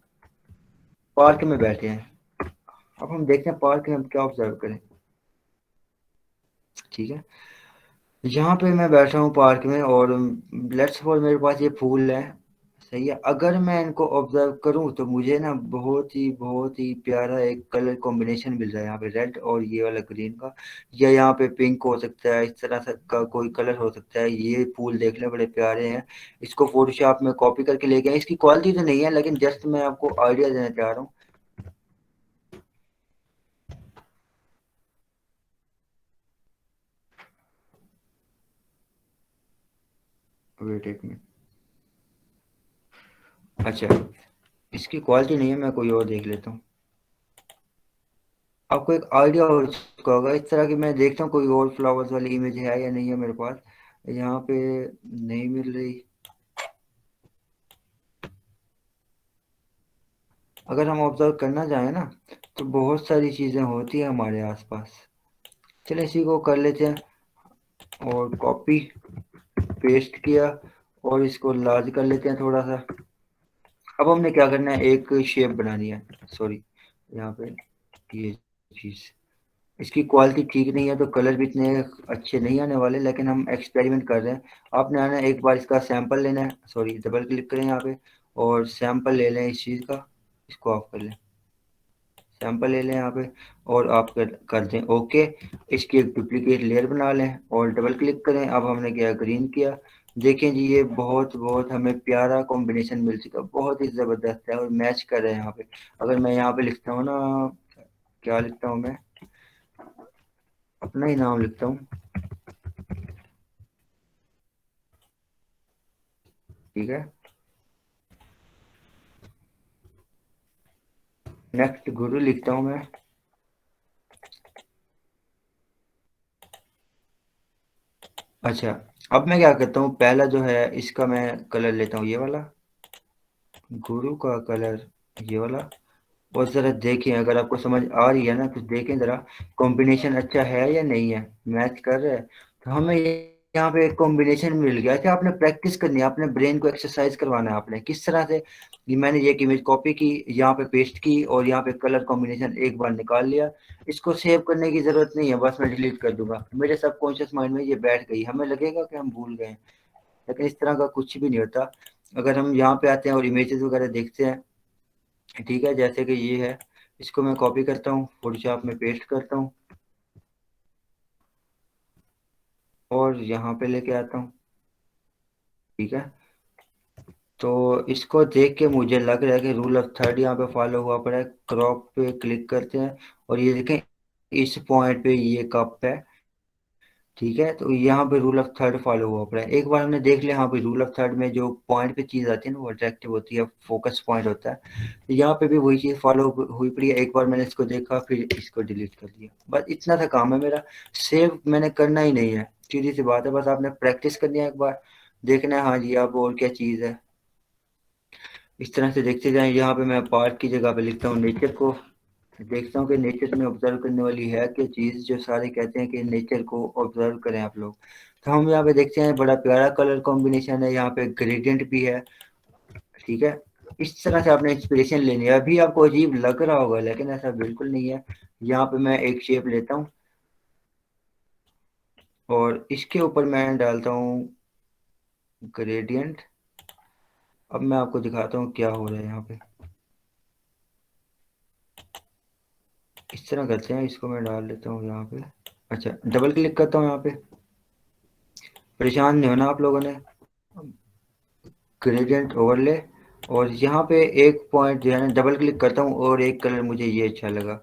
[SPEAKER 1] पार्क में बैठे हैं, अब हम देखते हैं पार्क में हम क्या ऑब्जर्व करें। ठीक है, यहाँ पे मैं बैठा हूँ पार्क में और लेट्स सपोज मेरे पास ये फूल है, सही है। अगर मैं इनको ऑब्जर्व करूँ तो मुझे ना बहुत ही प्यारा एक कलर कॉम्बिनेशन मिल रहा है, यहाँ पे रेड और ये वाला ग्रीन का, या यहाँ पे पिंक हो सकता है, इस तरह से का कोई कलर हो सकता है। ये फूल देखने बड़े प्यारे हैं, इसको फोटोशॉप में कॉपी करके ले गए। इसकी क्वालिटी तो नहीं है, लेकिन जस्ट मैं आपको आइडिया देना चाह रहा हूँ। वेट एक मिनट, अच्छा, इसकी क्वालिटी नहीं है, मैं कोई और देख लेता हूँ। आपको एक आइडिया हो चुका होगा इस तरह की। मैं देखता हूँ कोई और फ्लावर्स वाली इमेज है या नहीं है मेरे पास, यहाँ पे नहीं मिल रही। अगर हम ऑब्जर्व करना चाहें ना तो बहुत सारी चीज़ें होती हैं हमारे आसपास। चलिए इसी को कर लेते हैं और कॉपी पेस्ट किया और इसको लार्ज कर लेते हैं थोड़ा सा। अब हमने क्या करना है, एक शेप बनानी है, सॉरी, यहाँ पे ये चीज़, इसकी क्वालिटी ठीक नहीं है तो कलर भी इतने अच्छे नहीं आने वाले, लेकिन हम एक्सपेरिमेंट कर रहे हैं। आपने आना है, एक बार इसका सैंपल लेना है, सॉरी डबल क्लिक करें यहाँ पे और सैंपल ले लें इस चीज़ का, इसको ऑफ कर लें, सैंपल ले लें यहाँ पे और आप कर दें ओके। इसकी एक डुप्लीकेट लेयर बना लें और डबल क्लिक करें। अब हमने क्या ग्रीन किया, देखें जी ये बहुत हमें प्यारा कॉम्बिनेशन मिल चुका, बहुत ही ज़बरदस्त है और मैच कर रहे हैं यहाँ पे। अगर मैं यहाँ पे लिखता हूँ ना, क्या लिखता हूँ मैं, अपना ही नाम लिखता हूँ, ठीक है, नेक्स्ट गुरु लिखता हूँ मैं। अच्छा, अब मैं क्या करता हूँ, पहला जो है इसका मैं कलर लेता हूँ, ये वाला गुरु का कलर, ये वाला। और ज़रा देखें, अगर आपको समझ आ रही है ना तो देखें ज़रा, कॉम्बिनेशन अच्छा है या नहीं है, मैच कर रहा है। तो हमें यहाँ पे एक कॉम्बिनेशन मिल गया। अच्छा, आपने प्रैक्टिस करनी है, अपने ब्रेन को एक्सरसाइज करवाना है आपने, किस तरह से। ये मैंने ये इमेज कॉपी की, यहाँ पे पेस्ट की और यहाँ पे कलर कॉम्बिनेशन एक बार निकाल लिया। इसको सेव करने की ज़रूरत नहीं है, बस मैं डिलीट कर दूंगा, मेरे सबकॉन्शियस माइंड में ये बैठ गई। हमें लगेगा कि हम भूल गए, लेकिन इस तरह का कुछ भी नहीं होता। अगर हम यहाँ पे आते हैं और इमेजेस वगैरह देखते हैं, ठीक है, जैसे कि ये है, इसको मैं कॉपी करता हूँ, फोटोशॉप में पेस्ट करता हूँ और यहाँ पे लेके आता हूँ, ठीक है। तो इसको देख के मुझे लग रहा है कि रूल ऑफ थर्ड यहाँ पे फॉलो हुआ पड़ा है। क्रॉप पे क्लिक करते हैं और ये देखें, इस पॉइंट पे ये कप है, ठीक है। तो यहाँ पे रूल ऑफ थर्ड फॉलो हुआ पड़ा है। एक बार हमने देख लिया, हाँ भाई रूल ऑफ थर्ड में जो पॉइंट पे चीज आती है ना वो अट्रैक्टिव होती है, फोकस पॉइंट होता है। तो यहाँ पे भी वही चीज फॉलो हुई पड़ी है। एक बार मैंने इसको देखा फिर इसको डिलीट कर दिया, बस इतना सा काम है मेरा। सेव मैंने करना ही नहीं है, सीधी सी बात है, बस आपने प्रैक्टिस करनी है एक बार, देखना है हाँ जी अब और क्या चीज़ है। इस तरह से देखते जाएं। यहाँ पे मैं पार्क की जगह पे लिखता हूँ नेचर को, देखता हूँ कि नेचर में ऑब्जर्व करने वाली है क्या चीज़, जो सारे कहते हैं कि नेचर को ऑब्जर्व करें आप लोग। तो हम यहाँ पे देखते हैं बड़ा प्यारा कलर कॉम्बिनेशन है, यहाँ पे ग्रेडियंट भी है, ठीक है। इस तरह से आपने इंस्पिरेशन लेनी है। अभी आपको अजीब लग रहा होगा लेकिन ऐसा बिल्कुल नहीं है। यहाँ पे मैं एक शेप लेता हूँ और इसके ऊपर मैं डालता हूँ ग्रेडियंट। अब मैं आपको दिखाता हूँ क्या हो रहा है यहाँ पे। इस तरह करते हैं, इसको मैं डाल देता हूँ यहाँ पे। अच्छा, डबल क्लिक करता हूँ यहाँ पे परेशान नहीं होना आप लोगों ने। ग्रेडियंट ओवरले, और यहाँ पे एक पॉइंट जो है ना डबल क्लिक करता हूँ और एक कलर मुझे ये अच्छा लगा,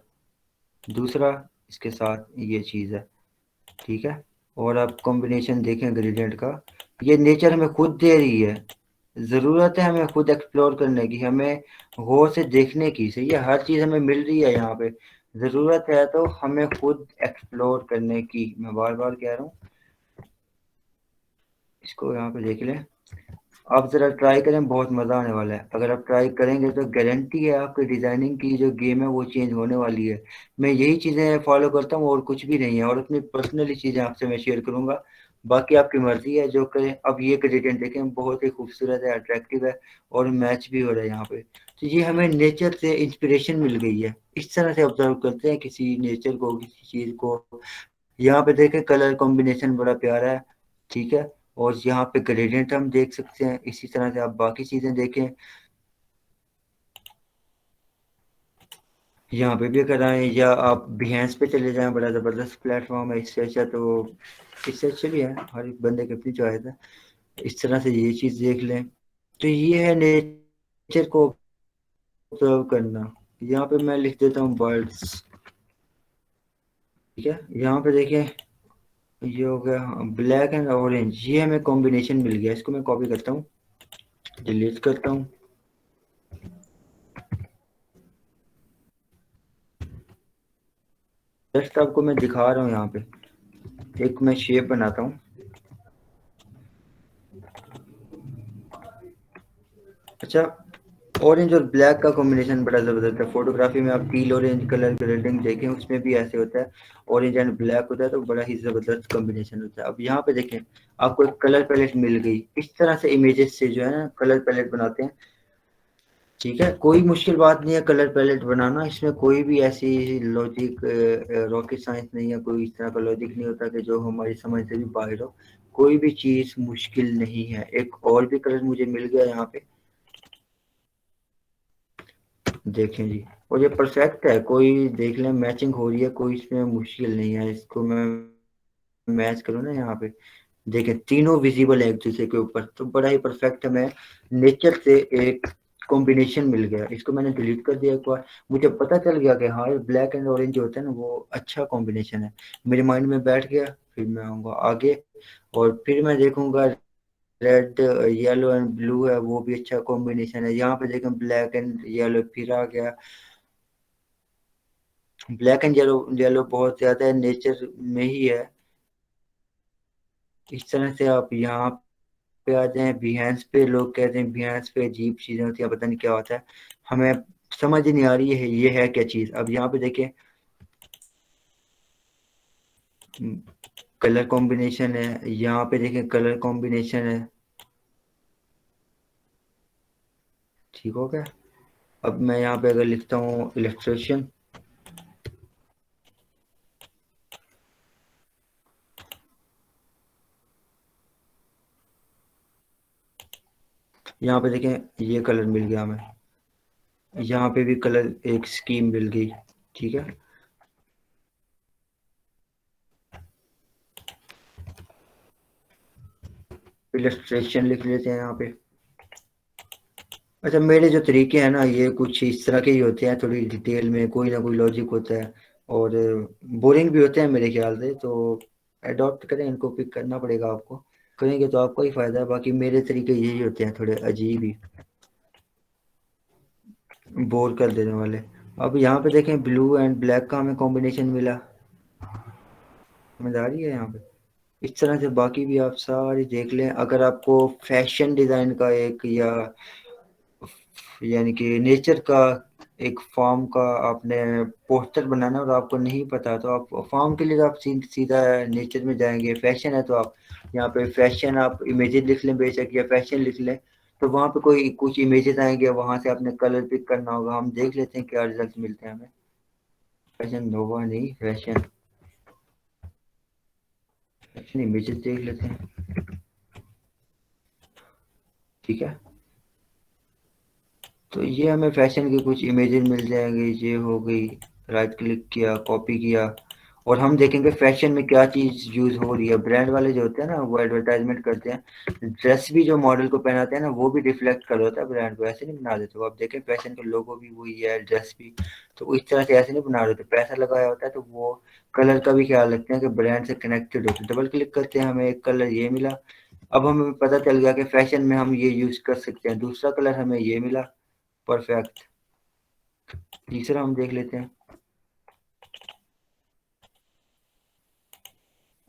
[SPEAKER 1] दूसरा इसके साथ ये चीज़ है, ठीक है। और आप कॉम्बिनेशन देखें ग्रेडियंट का, ये नेचर हमें खुद दे रही है। ज़रूरत है हमें खुद एक्सप्लोर करने की, हमें गौर से देखने की, सही है, हर चीज़ हमें मिल रही है यहाँ पे। ज़रूरत है तो हमें खुद एक्सप्लोर करने की, मैं बार बार कह रहा हूँ। इसको यहाँ पे देख लें, आप ज़रा ट्राई करें, बहुत मज़ा आने वाला है। अगर आप ट्राई करेंगे तो गारंटी है आपकी डिज़ाइनिंग की जो गेम है वो चेंज होने वाली है। मैं यही चीज़ें फॉलो करता हूँ और कुछ भी नहीं है, और अपनी पर्सनली चीज़ें आपसे मैं शेयर करूँगा। बाकी आपकी मर्ज़ी है जो करें। अब ये ग्रेडिएंट देखें, बहुत ही खूबसूरत है, अट्रैक्टिव है, और मैच भी हो रहा है यहाँ पे। तो ये हमें नेचर से इंस्पिरेशन मिल गई है, इस तरह से ऑब्जर्व करते हैं किसी नेचर को, किसी चीज़ को। यहाँ पे देखें कलर कॉम्बिनेशन बड़ा प्यारा है, ठीक है। और यहाँ पे ग्रेडियंट हम देख सकते हैं, इसी तरह से आप बाकी चीज़ें देखें। यहाँ पे भी अगर आए या आप बिहेंस पे चले जाएं, बड़ा ज़बरदस्त प्लेटफॉर्म है। इससे अच्छा तो, इससे अच्छे भी है, हर एक बंदे की अपनी चॉइस है। इस तरह से ये चीज़ देख लें। तो ये है नेचर को ऑब्जर्व करना। यहाँ पे मैं लिख देता हूँ बर्ड्स, ठीक है। यहाँ पे देखें, ये हो गया ब्लैक एंड ऑरेंज, ये हमें कॉम्बिनेशन मिल गया। इसको मैं कॉपी करता हूँ, डिलीट करता हूँ। जस्ट आपको मैं दिखा रहा हूँ यहाँ पे, एक मैं शेप बनाता हूँ। अच्छा, ऑरेंज और ब्लैक का कॉम्बिनेशन बड़ा ज़बरदस्त है। फोटोग्राफी में आप टील ऑरेंज कलर ग्रेडिंग देखें, उसमें भी ऐसे होता है, ऑरेंज एंड ब्लैक होता है, तो बड़ा ही ज़बरदस्त कॉम्बिनेशन होता है। अब यहाँ पे देखें, आपको एक कलर पैलेट मिल गई। इस तरह से इमेजेस से जो है ना कलर पैलेट बनाते हैं, ठीक है। कोई मुश्किल बात नहीं है कलर पैलेट बनाना, इसमें कोई भी ऐसी लॉजिक, रॉकेट साइंस नहीं है, कोई इस तरह का लॉजिक नहीं होता कि जो हमारी समझ से भी बाहर हो। कोई भी चीज़ मुश्किल नहीं है। एक और भी कलर मुझे मिल गया यहाँ पे, देखें जी। और ये परफेक्ट है, कोई देख लें मैचिंग हो रही है, कोई इसमें मुश्किल नहीं है। इसको मैं मैच करूँ ना यहाँ पे, देखें तीनों विजिबल है एक दूसरे के ऊपर, तो बड़ा ही परफेक्ट हमें नेचर से एक कॉम्बिनेशन मिल गया। इसको मैंने डिलीट कर दिया एक बार, मुझे पता चल गया कि हाँ, ब्लैक एंड ऑरेंज जो होता है ना वो अच्छा कॉम्बिनेशन है, मेरे माइंड में बैठ गया। फिर मैं आऊँगा आगे, और फिर मैं देखूंगा रेड, येलो एंड ब्लू है, वो भी अच्छा कॉम्बिनेशन है। यहाँ पे देखें ब्लैक एंड येलो फिर आ गया। ब्लैक एंड येलो, येलो बहुत ज्यादा है, नेचर में ही है। इस तरह से आप यहाँ पे आ जाएं बिहेंस पे। लोग कहते हैं बिहेंस पे अजीब चीजें होती है, पता नहीं क्या होता है, हमें समझ नहीं आ रही है ये है क्या चीज। अब यहाँ पे देखें, कलर कॉम्बिनेशन है, यहाँ पे देखें कलर कॉम्बिनेशन है, ठीक हो गया। अब मैं यहाँ पे अगर लिखता हूँ इलेक्ट्रेशन, यहाँ पे देखें ये कलर मिल गया हमें, यहाँ पे भी कलर एक स्कीम मिल गई, ठीक है। इलस्ट्रेशन लिख लेते हैं यहाँ पे। अच्छा, मेरे जो तरीके हैं ना ये कुछ इस तरह के ही होते हैं, थोड़ी डिटेल में कोई ना कोई लॉजिक होता है, और बोरिंग भी होते हैं मेरे ख्याल से। तो अडॉप्ट करें इनको, पिक करना पड़ेगा आपको। करेंगे तो आपको ही फायदा है, बाकी मेरे तरीके यही होते हैं, थोड़े अजीब ही, बोर कर देने वाले। अब यहाँ पे देखें ब्लू एंड ब्लैक का हमें कॉम्बिनेशन मिला, समझ आ रही है यहाँ पे। इस तरह से बाकी भी आप सारी देख लें। अगर आपको फैशन डिज़ाइन का एक, या यानी कि नेचर का एक फार्म का आपने पोस्टर बनाना और आपको नहीं पता, तो आप फार्म के लिए तो आप सीधा नेचर में जाएंगे। फैशन है तो आप यहाँ पे फैशन आप इमेजेस लिख लें बेशक, या फैशन लिख लें, तो वहाँ पे कोई कुछ इमेजेस आएंगे, वहाँ से आपने कलर पिक करना होगा। हम देख लेते हैं क्या रिजल्ट मिलते हैं हमें। फैशन नोवा नहीं, फैशन, फैशन इमेजेस देख लेते हैं, ठीक है। तो ये हमें फैशन के कुछ इमेजेस मिल जाएंगे। ये हो गई, राइट क्लिक किया, कॉपी किया, और हम देखेंगे फैशन में क्या चीज यूज हो रही है। ब्रांड वाले जो होते हैं ना वो एडवर्टाइजमेंट करते हैं, ड्रेस भी जो मॉडल को पहनाते हैं ना वो भी रिफ्लेक्ट कर होता है ब्रांड को, ऐसे नहीं बना देते। वो आप देखें फैशन का लोगो भी वही है, ड्रेस भी, तो इस तरह से ऐसे नहीं बना देते। पैसा लगाया होता है तो वो कलर का भी ख्याल रखते हैं कि ब्रांड से कनेक्टेड होते हैं। डबल क्लिक करते हैं, हमें एक कलर ये मिला। अब हमें पता चल गया कि फैशन में हम ये यूज कर सकते हैं। दूसरा कलर हमें ये मिला, परफेक्ट। तीसरा हम देख लेते हैं,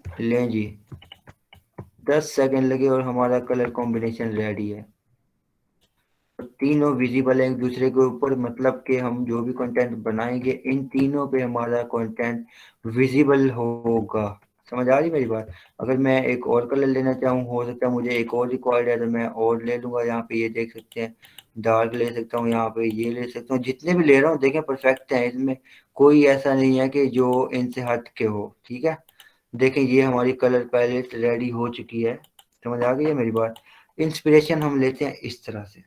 [SPEAKER 1] लें जी, 10 सेकंड लगे और हमारा कलर कॉम्बिनेशन रेडी है। तीनों विजिबल है एक दूसरे के ऊपर, मतलब कि हम जो भी कंटेंट बनाएंगे इन तीनों पे हमारा कंटेंट विजिबल होगा। समझ आ रही मेरी बात? अगर मैं एक और कलर लेना चाहूँ, हो सकता है मुझे एक और रिक्वायर्ड है तो मैं और ले लूंगा। यहाँ पे ये देख सकते हैं, डार्क ले सकता हूँ, यहाँ पे ये ले सकता हूँ। जितने भी ले रहा हूँ देखें परफेक्ट है, इसमें कोई ऐसा नहीं है कि जो इनसे हट के हो। ठीक है, देखें ये हमारी कलर पैलेट रेडी हो चुकी है। समझ आ गई है मेरी बात? इंस्पिरेशन हम लेते हैं इस तरह से।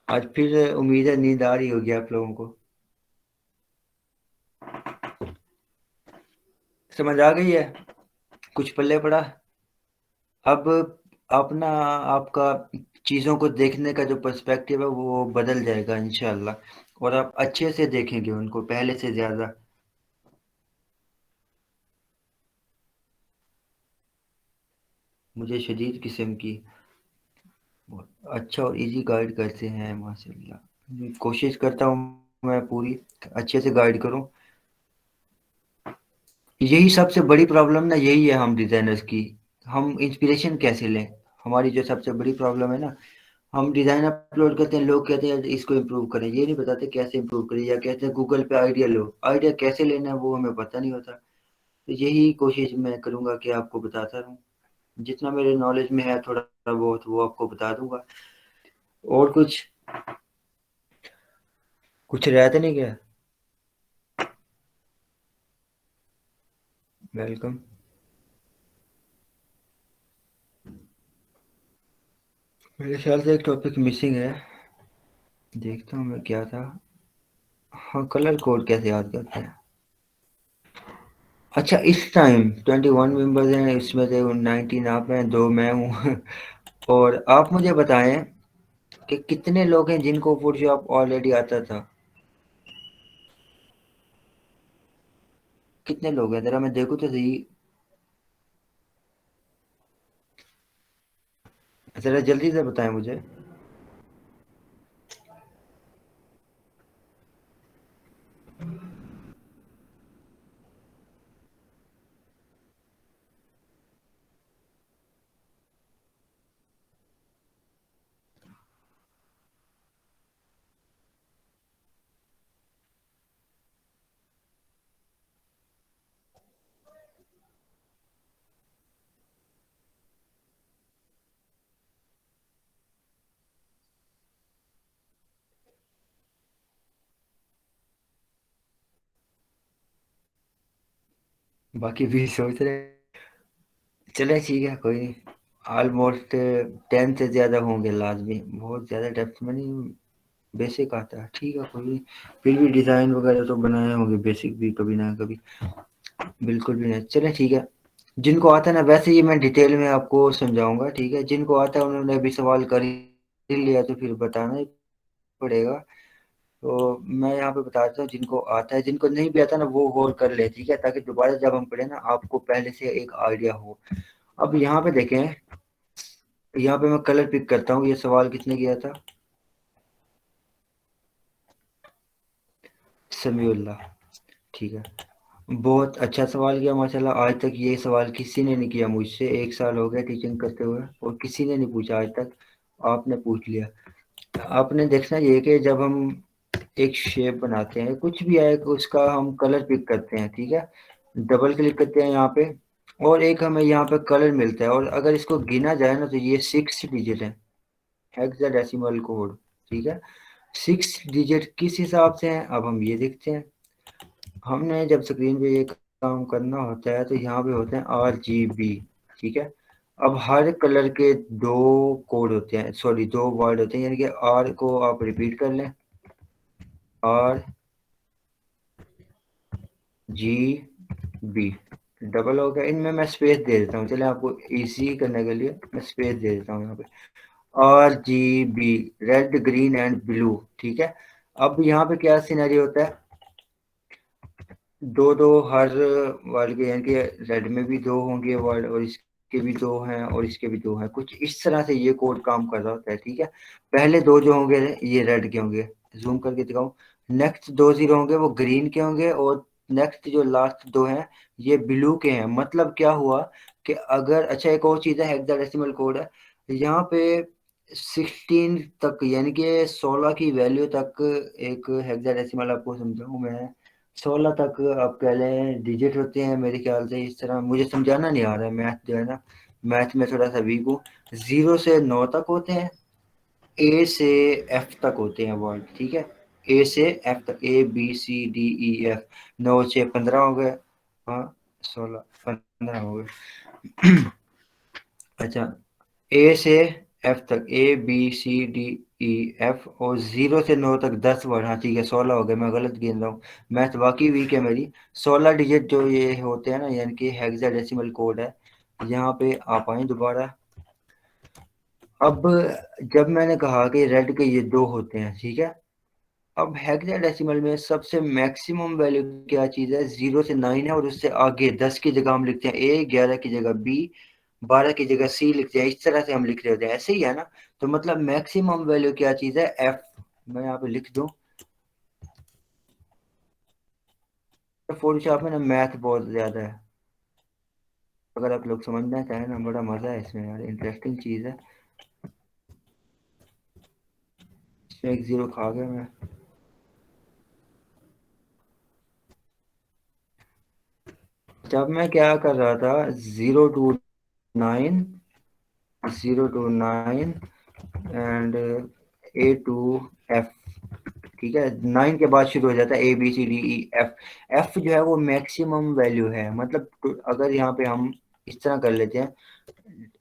[SPEAKER 1] आज फिर उम्मीद है नींद आ रही होगी आप लोगों को। समझ आ गई है? कुछ पल्ले पड़ा? अब अपना आपका चीज़ों को देखने का जो पर्सपेक्टिव है वो बदल जाएगा इंशाल्लाह, और आप अच्छे से देखेंगे उनको पहले से ज़्यादा। मुझे शदीद किस्म की अच्छा और इजी गाइड करते हैं माशाल्लाह। कोशिश करता हूँ मैं पूरी अच्छे से गाइड करूँ। यही सबसे बड़ी प्रॉब्लम ना, यही है हम डिज़ाइनर्स की। हम इंस्पिरेशन कैसे लें? हमारी जो सबसे बड़ी प्रॉब्लम है ना, हम डिज़ाइन अपलोड करते हैं, लोग कहते हैं इसको इम्प्रूव करें, ये नहीं बताते कैसे इम्प्रूव करें, या कहते हैं गूगल पे आइडिया लो। आइडिया कैसे लेना है वो हमें पता नहीं होता। तो यही कोशिश मैं करूँगा कि आपको बताता रहूँ, जितना मेरे नॉलेज में है थोड़ा बहुत वो आपको बता दूंगा। और कुछ रहता नहीं क्या? वेलकम। मेरे ख्याल से एक टॉपिक मिसिंग है, देखता हूँ मैं क्या था। हाँ, कलर कोड कैसे याद करते हैं? अच्छा, इस टाइम 21 मेंबर्स हैं, इसमें से 19 आप हैं, दो मैं हूँ। और आप मुझे बताएं कि कितने लोग हैं जिनको फोटोशॉप ऑलरेडी आता था? कितने लोग हैं, जरा मैं देखूँ तो सही। जरा जल्दी से बताएं मुझे। बाकी भी सोच रहे। चले ठीक है, कोई नहीं। ऑलमोस्ट 10 से ज़्यादा होंगे लाजमी, बहुत ज़्यादा डेप्थ में नहीं, बेसिक आता है। ठीक है, कोई नहीं। फिर भी डिज़ाइन वगैरह तो बनाए होंगे बेसिक भी कभी ना कभी। बिल्कुल भी नहीं, चले ठीक है। जिनको आता है ना, वैसे ये मैं डिटेल में आपको समझाऊंगा, ठीक है? जिनको आता है उन्होंने अभी सवाल कर ही लिया तो फिर बताना ही पड़ेगा। तो मैं यहाँ पे बता देता हूँ, जिनको आता है, जिनको नहीं भी आता ना वो गौर कर ले, ठीक है? ताकि दोबारा जब हम पढ़े ना आपको पहले से एक आइडिया हो। अब यहाँ पे देखें, यहाँ पे मैं कलर पिक करता हूँ। ये सवाल किसने किया था? समीउल्लाह। ठीक है, बहुत अच्छा सवाल किया माशाल्लाह। आज तक ये सवाल किसी ने नहीं किया मुझसे, 1 साल हो गया टीचिंग करते हुए और किसी ने नहीं पूछा आज तक। आपने पूछ लिया। आपने देखना ये कि जब हम एक शेप बनाते हैं, कुछ भी है, उसका हम कलर पिक करते हैं, ठीक है? डबल क्लिक करते हैं यहाँ पे, और एक हमें यहाँ पे कलर मिलता है, और अगर इसको गिना जाए ना तो ये 6 डिजिट है, हेक्साडेसिमल कोड। ठीक है, 6 डिजिट किस हिसाब से हैं अब हम ये देखते हैं। हमने जब स्क्रीन पे ये काम करना होता है तो यहाँ पे होते हैं RGB। ठीक है, अब हर कलर के दो कोड होते हैं, सॉरी दो वर्ड होते हैं, यानी कि आर को आप रिपीट कर लें, R जी बी डबल हो गया। इनमें मैं स्पेस दे देता हूँ, चले आपको इजी करने के लिए मैं स्पेस दे देता हूँ यहाँ पे। R G B, red green and blue, ठीक है। अब यहाँ पे क्या सिनेरियो होता है, दो दो हर वर्ड के, यानी कि रेड में भी दो होंगे वर्ड और इसके भी दो हैं और इसके भी दो हैं, कुछ इस तरह से ये कोड काम कर रहा होता है, ठीक है। पहले दो जो होंगे ये रेड के होंगे, जूम करके दिखाऊं, नेक्स्ट दो जीरो होंगे वो ग्रीन के होंगे और नेक्स्ट जो लास्ट दो हैं ये ब्लू के हैं। मतलब क्या हुआ कि अगर, अच्छा एक और चीज़ है, हेक्साडेसिमल कोड है यहाँ पे 16 तक, यानी कि 16 की वैल्यू तक, एक हेक्साडेसिमल आपको समझाऊं मैं, 16 तक आप कह लें डिजिट होते हैं मेरे ख्याल से। इस तरह मुझे समझाना नहीं आ रहा है, मैथ जो है ना, मैथ में थोड़ा सा वीक हूँ। 0 से 9 तक होते हैं, ए से एफ तक होते हैं वर्ड, ठीक है। ए से एफ तक, A B C D E F, 9 6 15 हो गए, हाँ 16 15 हो गए। अच्छा, ए से एफ तक, A B C D E F, और 0 से 9 तक 10 वर्ड, हाँ ठीक है 16 हो गए, मैं गलत गिन रहा हूँ, मैथ बाकी वीक है मेरी। 16 डिजिट जो ये होते हैं ना, यानी कि हेक्साडेसिमल कोड है। यहाँ पे आप आए दोबारा। अब जब मैंने कहा कि रेड के ये दो होते हैं, ठीक है, अब हेक्साडेसिमल में सबसे मैक्सिमम वैल्यू क्या चीज़ है, 0 से 9 है और उससे आगे 10 की जगह हम लिखते हैं ए, 11 की जगह बी, 12 की जगह सी लिखते हैं, इस तरह से हम लिख रहे होते हैं, ऐसे ही है ना। तो मतलब मैक्सिमम वैल्यू क्या चीज़ है, एफ। मैं यहाँ पे लिख दूँ, फोटोशॉप में ना मैथ बहुत ज़्यादा है, अगर आप लोग समझना चाहें ना, बड़ा मज़ा है इसमें यार, इंटरेस्टिंग चीज़ है। इसमें एक जीरो खा गया मैं। जब मैं क्या कर रहा था, 0 to 9, 0 to 9 and A to F, ठीक है। 9 के बाद शुरू हो जाता है ABCDEF। एफ जो है वो मैक्सिमम वैल्यू है, मतलब अगर यहाँ पे हम इस तरह कर लेते हैं,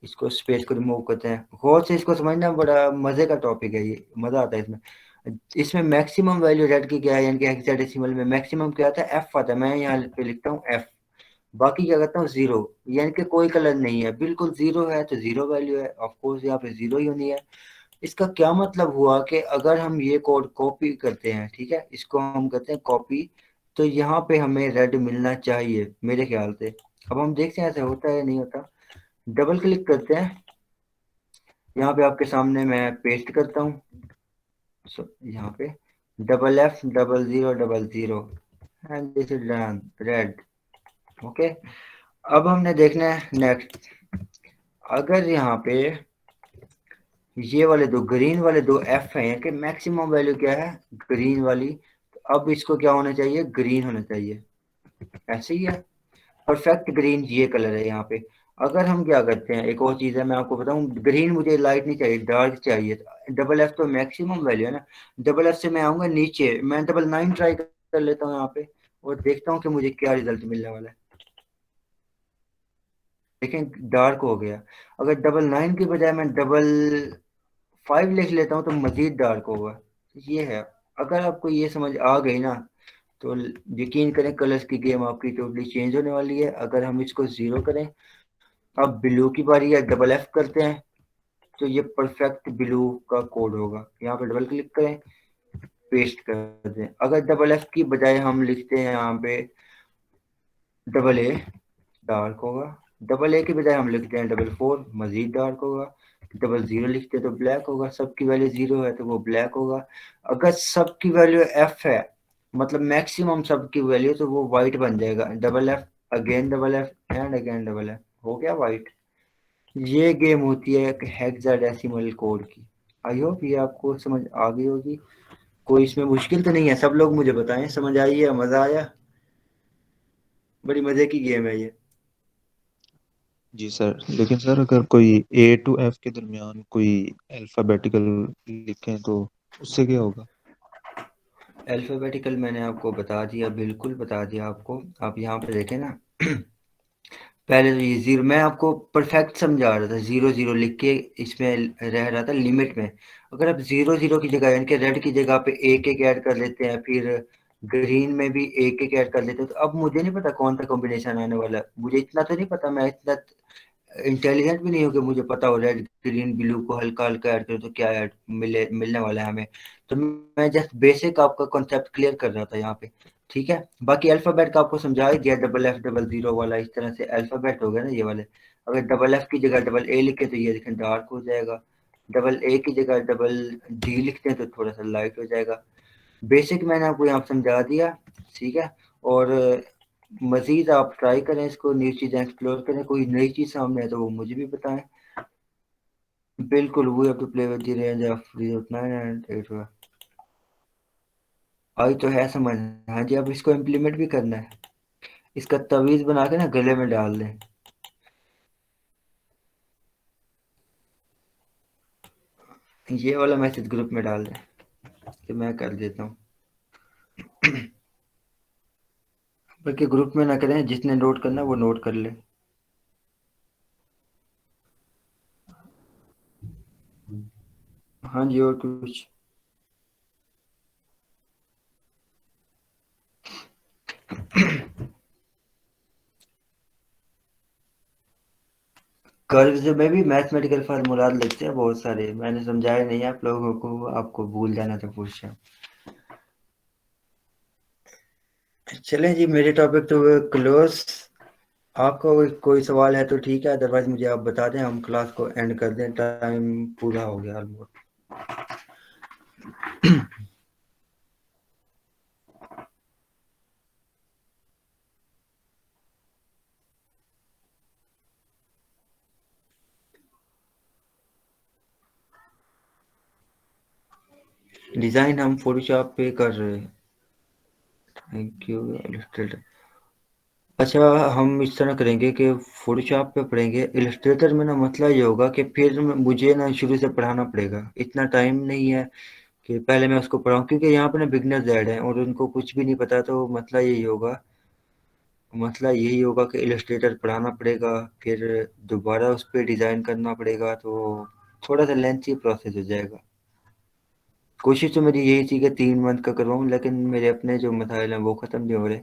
[SPEAKER 1] इसको स्पेस को रिमूव करते हैं, गौर से इसको समझना, बड़ा मजे का टॉपिक है ये, मजा आता है इसमें। इसमें मैक्सिमम वैल्यू रेड की क्या है, यानी कि हेक्साडेसिमल में मैक्सिमम क्या आता है, एफ आता है। मैं यहाँ पे लिखता हूँ एफ, बाकी क्या करता हूँ जीरो, यानी कि कोई कलर नहीं है, बिल्कुल जीरो है तो जीरो वैल्यू है, ऑफ कोर्स यहाँ पे जीरो ही होनी है। इसका क्या मतलब हुआ कि अगर हम ये कोड कॉपी करते हैं, ठीक है, इसको हम करते हैं कॉपी, तो यहाँ पे हमें रेड मिलना चाहिए मेरे ख्याल से। अब हम देखते हैं ऐसा होता है या नहीं होता। डबल क्लिक करते हैं, यहाँ पे आपके सामने मैं पेस्ट करता हूँ, यहाँ पे FF00 and this is done red. Okay, अब हमने देखना है नेक्स्ट, अगर यहाँ पे ये वाले दो ग्रीन वाले दो एफ हैं कि मैक्सिमम वैल्यू क्या है ग्रीन वाली, तो अब इसको क्या होना चाहिए, ग्रीन होना चाहिए, ऐसे ही है, परफेक्ट ग्रीन ये कलर है यहाँ पे। अगर हम क्या करते हैं, एक और चीज़ है मैं आपको बताऊं, ग्रीन मुझे लाइट नहीं चाहिए, डार्क चाहिए। डबल एफ तो मैक्सिमम वैल्यू है ना, डबल एफ से मैं आऊंगा नीचे, मैं 99 ट्राई कर लेता हूँ यहाँ पे और देखता हूँ कि मुझे क्या रिजल्ट मिलने वाला है। लेकिन डार्क हो गया, अगर 99 की बजाय मैं 55 लिख लेता हूँ तो मजीद डार्क होगा। ये है, अगर आपको ये समझ आ गई ना, तो यकीन करें कलर्स की गेम आपकी टोटली चेंज होने वाली है। अगर हम इसको जीरो करें, अब ब्लू की बारी है, डबल एफ करते हैं, तो ये परफेक्ट ब्लू का कोड होगा। यहाँ पे डबल क्लिक करें, पेस्ट कर दें। अगर डबल एफ की बजाय हम लिखते हैं यहाँ पे डबल ए, डार्क होगा। डबल ए की बजाय हम लिखते हैं डबल फोर, मजीद डार्क होगा। डबल जीरो लिखते हैं तो ब्लैक होगा, सबकी वैल्यू जीरो है तो वो ब्लैक होगा। अगर सबकी वैल्यू एफ है, मतलब मैक्सिमम सबकी वैल्यू, तो वो वाइट बन जाएगा। Double F, again double F and again double F, हो गया वाइट। ये गेम होती है हेक्साडेसिमल कोड की। आई होप ये आपको समझ आ गई होगी, कोई इसमें मुश्किल तो नहीं है। सब लोग मुझे बताएं समझ आई है, मजा आया, बड़ी मजे की गेम है ये।
[SPEAKER 2] जी सर, लेकिन सर अगर कोई A to F के दरमियान कोई अल्फ़ाबेटिकल लिखें तो उससे क्या होगा?
[SPEAKER 1] अल्फ़ाबेटिकल मैंने आपको बता दिया, बिल्कुल बता दिया आपको। आप यहाँ पे देखें ना, पहले तो ये जीरो मैं आपको परफेक्ट समझा रहा था, जीरो जीरो लिख के इसमें रह रहा था लिमिट में। अगर आप जीरो जीरो की जगह, यानी कि रेड की जगह पे एक एक ऐड कर लेते हैं, फिर ग्रीन में भी एक एक ऐड कर लेते हो, तो अब मुझे नहीं पता कौन सा कॉम्बिनेशन आने वाला है, मुझे इतना तो नहीं पता, मैं इतना इंटेलिजेंट भी नहीं हो कि मुझे पता हो रेड ग्रीन ब्लू को हल्का हल्का ऐड करो तो क्या ऐड मिलने वाला है हमें। तो मैं जस्ट बेसिक आपका कॉन्सेप्ट क्लियर कर रहा था यहाँ पे, ठीक है। बाकी अल्फाबेट का आपको समझा ही दिया, डबल एफ डबल जीरो वाला, इस तरह से अल्फाबेट हो गया ना ये वाले। अगर डबल एफ की जगह डबल ए लिखे तो ये देखें डार्क हो जाएगा, डबल ए की जगह डबल डी लिखते हैं तो थोड़ा सा लाइट हो जाएगा। बेसिक मैंने आपको यहाँ समझा दिया, ठीक है। और मजीद आप ट्राई करें इसको, न्यू चीज़ें एक्सप्लोर करें, कोई नई चीज़ सामने है तो वो मुझे भी बताएं। बिल्कुल, we have to play with the range of 309 and 8 आई तो है समझ। हाँ जी, अब इसको इम्प्लीमेंट भी करना है, इसका तवीज़ बना के ना गले में डाल दें। ये वाला मैसेज ग्रुप में डाल दें कि मैं कर देता हूँ। बल्कि ग्रुप में ना करें, जिसने नोट करना वो नोट कर ले। हाँ जी, और कुछ? कर्व्स में भी मैथमेटिकल फार्मूलाज लगते हैं बहुत सारे, मैंने समझाया नहीं आप लोगों को, आपको भूल जाना तो पूछ रहा। चलें जी, मेरे टॉपिक तो क्लोज। आपका कोई सवाल है तो ठीक है, अदरवाइज मुझे आप बता दें, हम क्लास को एंड कर दें, टाइम पूरा हो गया ऑलमोस्ट। डिज़ाइन हम फोटोशॉप पे कर रहे हैं। Thank you Illustrator. अच्छा, हम इस तरह करेंगे कि फोटोशॉप पे पढ़ेंगे, इलस्ट्रेटर में ना मसला ये होगा कि फिर मुझे ना शुरू से पढ़ाना पड़ेगा, इतना टाइम नहीं है कि पहले मैं उसको पढ़ाऊँ, क्योंकि यहाँ पे ना बिगनर्स ऐड हैं और उनको कुछ भी नहीं पता, तो मसला यही होगा कि इलस्ट्रेटर पढ़ाना पड़ेगा, फिर दोबारा उस पर डिज़ाइन करना पड़ेगा, तो थोड़ा सा लेंथी प्रोसेस हो जाएगा। कोशिश तो मेरी यही थी कि 3 मंथ का करवाऊँ, लेकिन मेरे अपने जो मसाइल हैं वो ख़त्म नहीं हो रहे।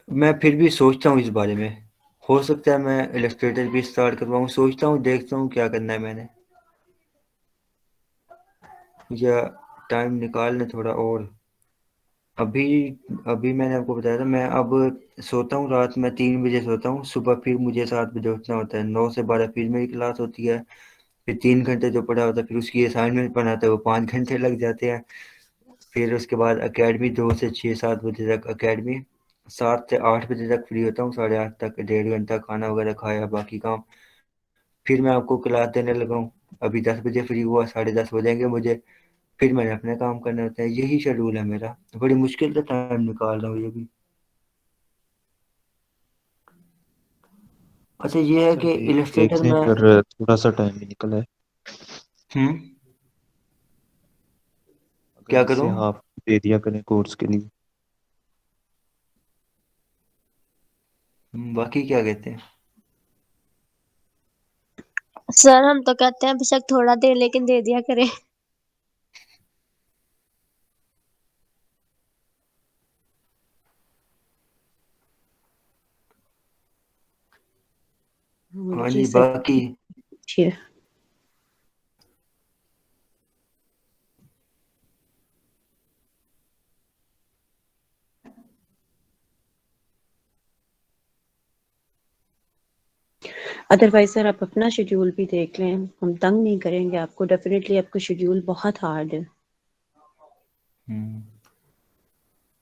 [SPEAKER 1] मैं फिर भी सोचता हूँ इस बारे में, हो सकता है मैं इलस्ट्रेटर भी स्टार्ट करवाऊँ, सोचता हूँ, देखता हूँ क्या करना है मैंने, या टाइम निकाल लें थोड़ा और। अभी अभी मैंने आपको बताया था, मैं अब सोता हूँ, रात में 3 बजे सोता हूँ, सुबह फिर मुझे 7 बजे उठना होता है, 9 से 12 फिर मेरी क्लास होती है, फिर 3 घंटे जो पढ़ा होता है, फिर उसकी असाइनमेंट बनाते हैं, वो 5 घंटे लग जाते हैं। फिर उसके बाद एकेडमी, 2 से 6 7 बजे तक एकेडमी, 7 से 8 बजे तक फ्री होता हूँ, 8:30 तक 1.5 घंटा खाना वगैरह खाया, बाकी काम। फिर मैं आपको क्लास देने लगा हूँ, अभी 10 बजे फ्री हुआ, 10:30 हो जाएंगे मुझे, फिर मैंने अपने काम करने होते हैं, यही शेड्यूल है मेरा, बड़ी मुश्किल से टाइम निकाल रहा हूँ ये भी। अच्छा, ये है कि
[SPEAKER 2] चलिए
[SPEAKER 1] इलस्ट्रेटर
[SPEAKER 2] देखते हैं,
[SPEAKER 1] में।
[SPEAKER 2] अगर थोड़ा सा टाइम भी निकला है,
[SPEAKER 1] हम्म।
[SPEAKER 2] अगर
[SPEAKER 1] क्या
[SPEAKER 2] इससे
[SPEAKER 1] करूँ?
[SPEAKER 2] आप दे दिया करें कोर्स के लिए।
[SPEAKER 1] बाकी क्या कहते हैं?
[SPEAKER 3] सर हम तो कहते हैं बेशक थोड़ा दे लेकिन दे दिया करें।
[SPEAKER 1] हाँ
[SPEAKER 3] जी
[SPEAKER 1] जी,
[SPEAKER 3] सर।
[SPEAKER 1] बाकी
[SPEAKER 3] ठीक। अदरवाइज सर आप अपना शेड्यूल भी देख लें, हम तंग नहीं करेंगे आपको, डेफिनेटली आपका शेड्यूल बहुत हार्ड है।
[SPEAKER 1] हम्म,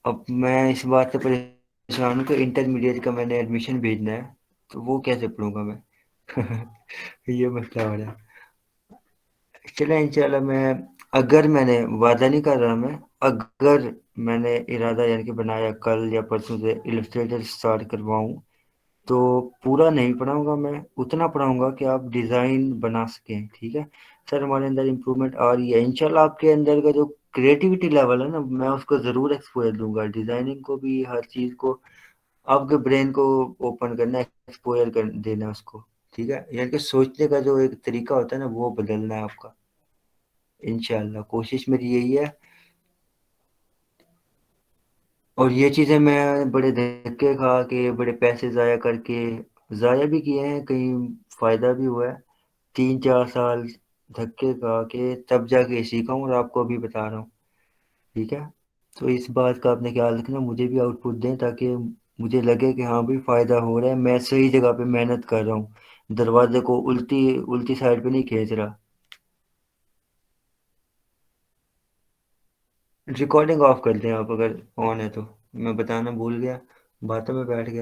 [SPEAKER 1] अब मैं इस बात से परेशान हूँ कि इंटरमीडिएट का मैंने एडमिशन भेजना है, तो वो कैसे पढ़ूंगा मैं? ये मसला हो रहा है। चले इंशाल्लाह, मैं, अगर मैंने वादा नहीं कर रहा, मैं अगर मैंने इरादा यानी कि बनाया कल या परसों से इलस्ट्रेटर स्टार्ट करवाऊँ, तो पूरा नहीं पढ़ाऊंगा मैं, उतना पढ़ाऊंगा कि आप डिज़ाइन बना सकें, ठीक है। सर, हमारे अंदर इम्प्रूवमेंट आ रही है इंशाल्लाह, आपके अंदर का जो क्रिएटिविटी लेवल है ना, मैं उसको ज़रूर एक्सपोजर दूंगा, डिज़ाइनिंग को भी, हर चीज़ को। आपके ब्रेन को ओपन करना है, एक्सपोजर कर देना है उसको, ठीक है, यानी कि सोचने का जो एक तरीका होता है ना वो बदलना है आपका। इंशाल्लाह कोशिश मेरी यही है। और ये चीज़ें मैं बड़े धक्के खा के, बड़े पैसे ज़ाया करके, ज़ाया भी किए हैं, कहीं फ़ायदा भी हुआ है। 3-4 साल धक्के खा के तब जाके सीखा हूँ और आपको अभी बता रहा हूँ, ठीक है। तो इस बात का आपने ख्याल रखना, मुझे भी आउटपुट दें ताकि मुझे लगे कि हाँ भाई फ़ायदा हो रहा है, मैं सही जगह पे मेहनत कर रहा हूँ, दरवाजे को उल्टी उल्टी साइड पे नहीं खींच रहा। रिकॉर्डिंग ऑफ कर दें आप अगर ऑन है तो, मैं बताना भूल गया, बातों में बैठ गया।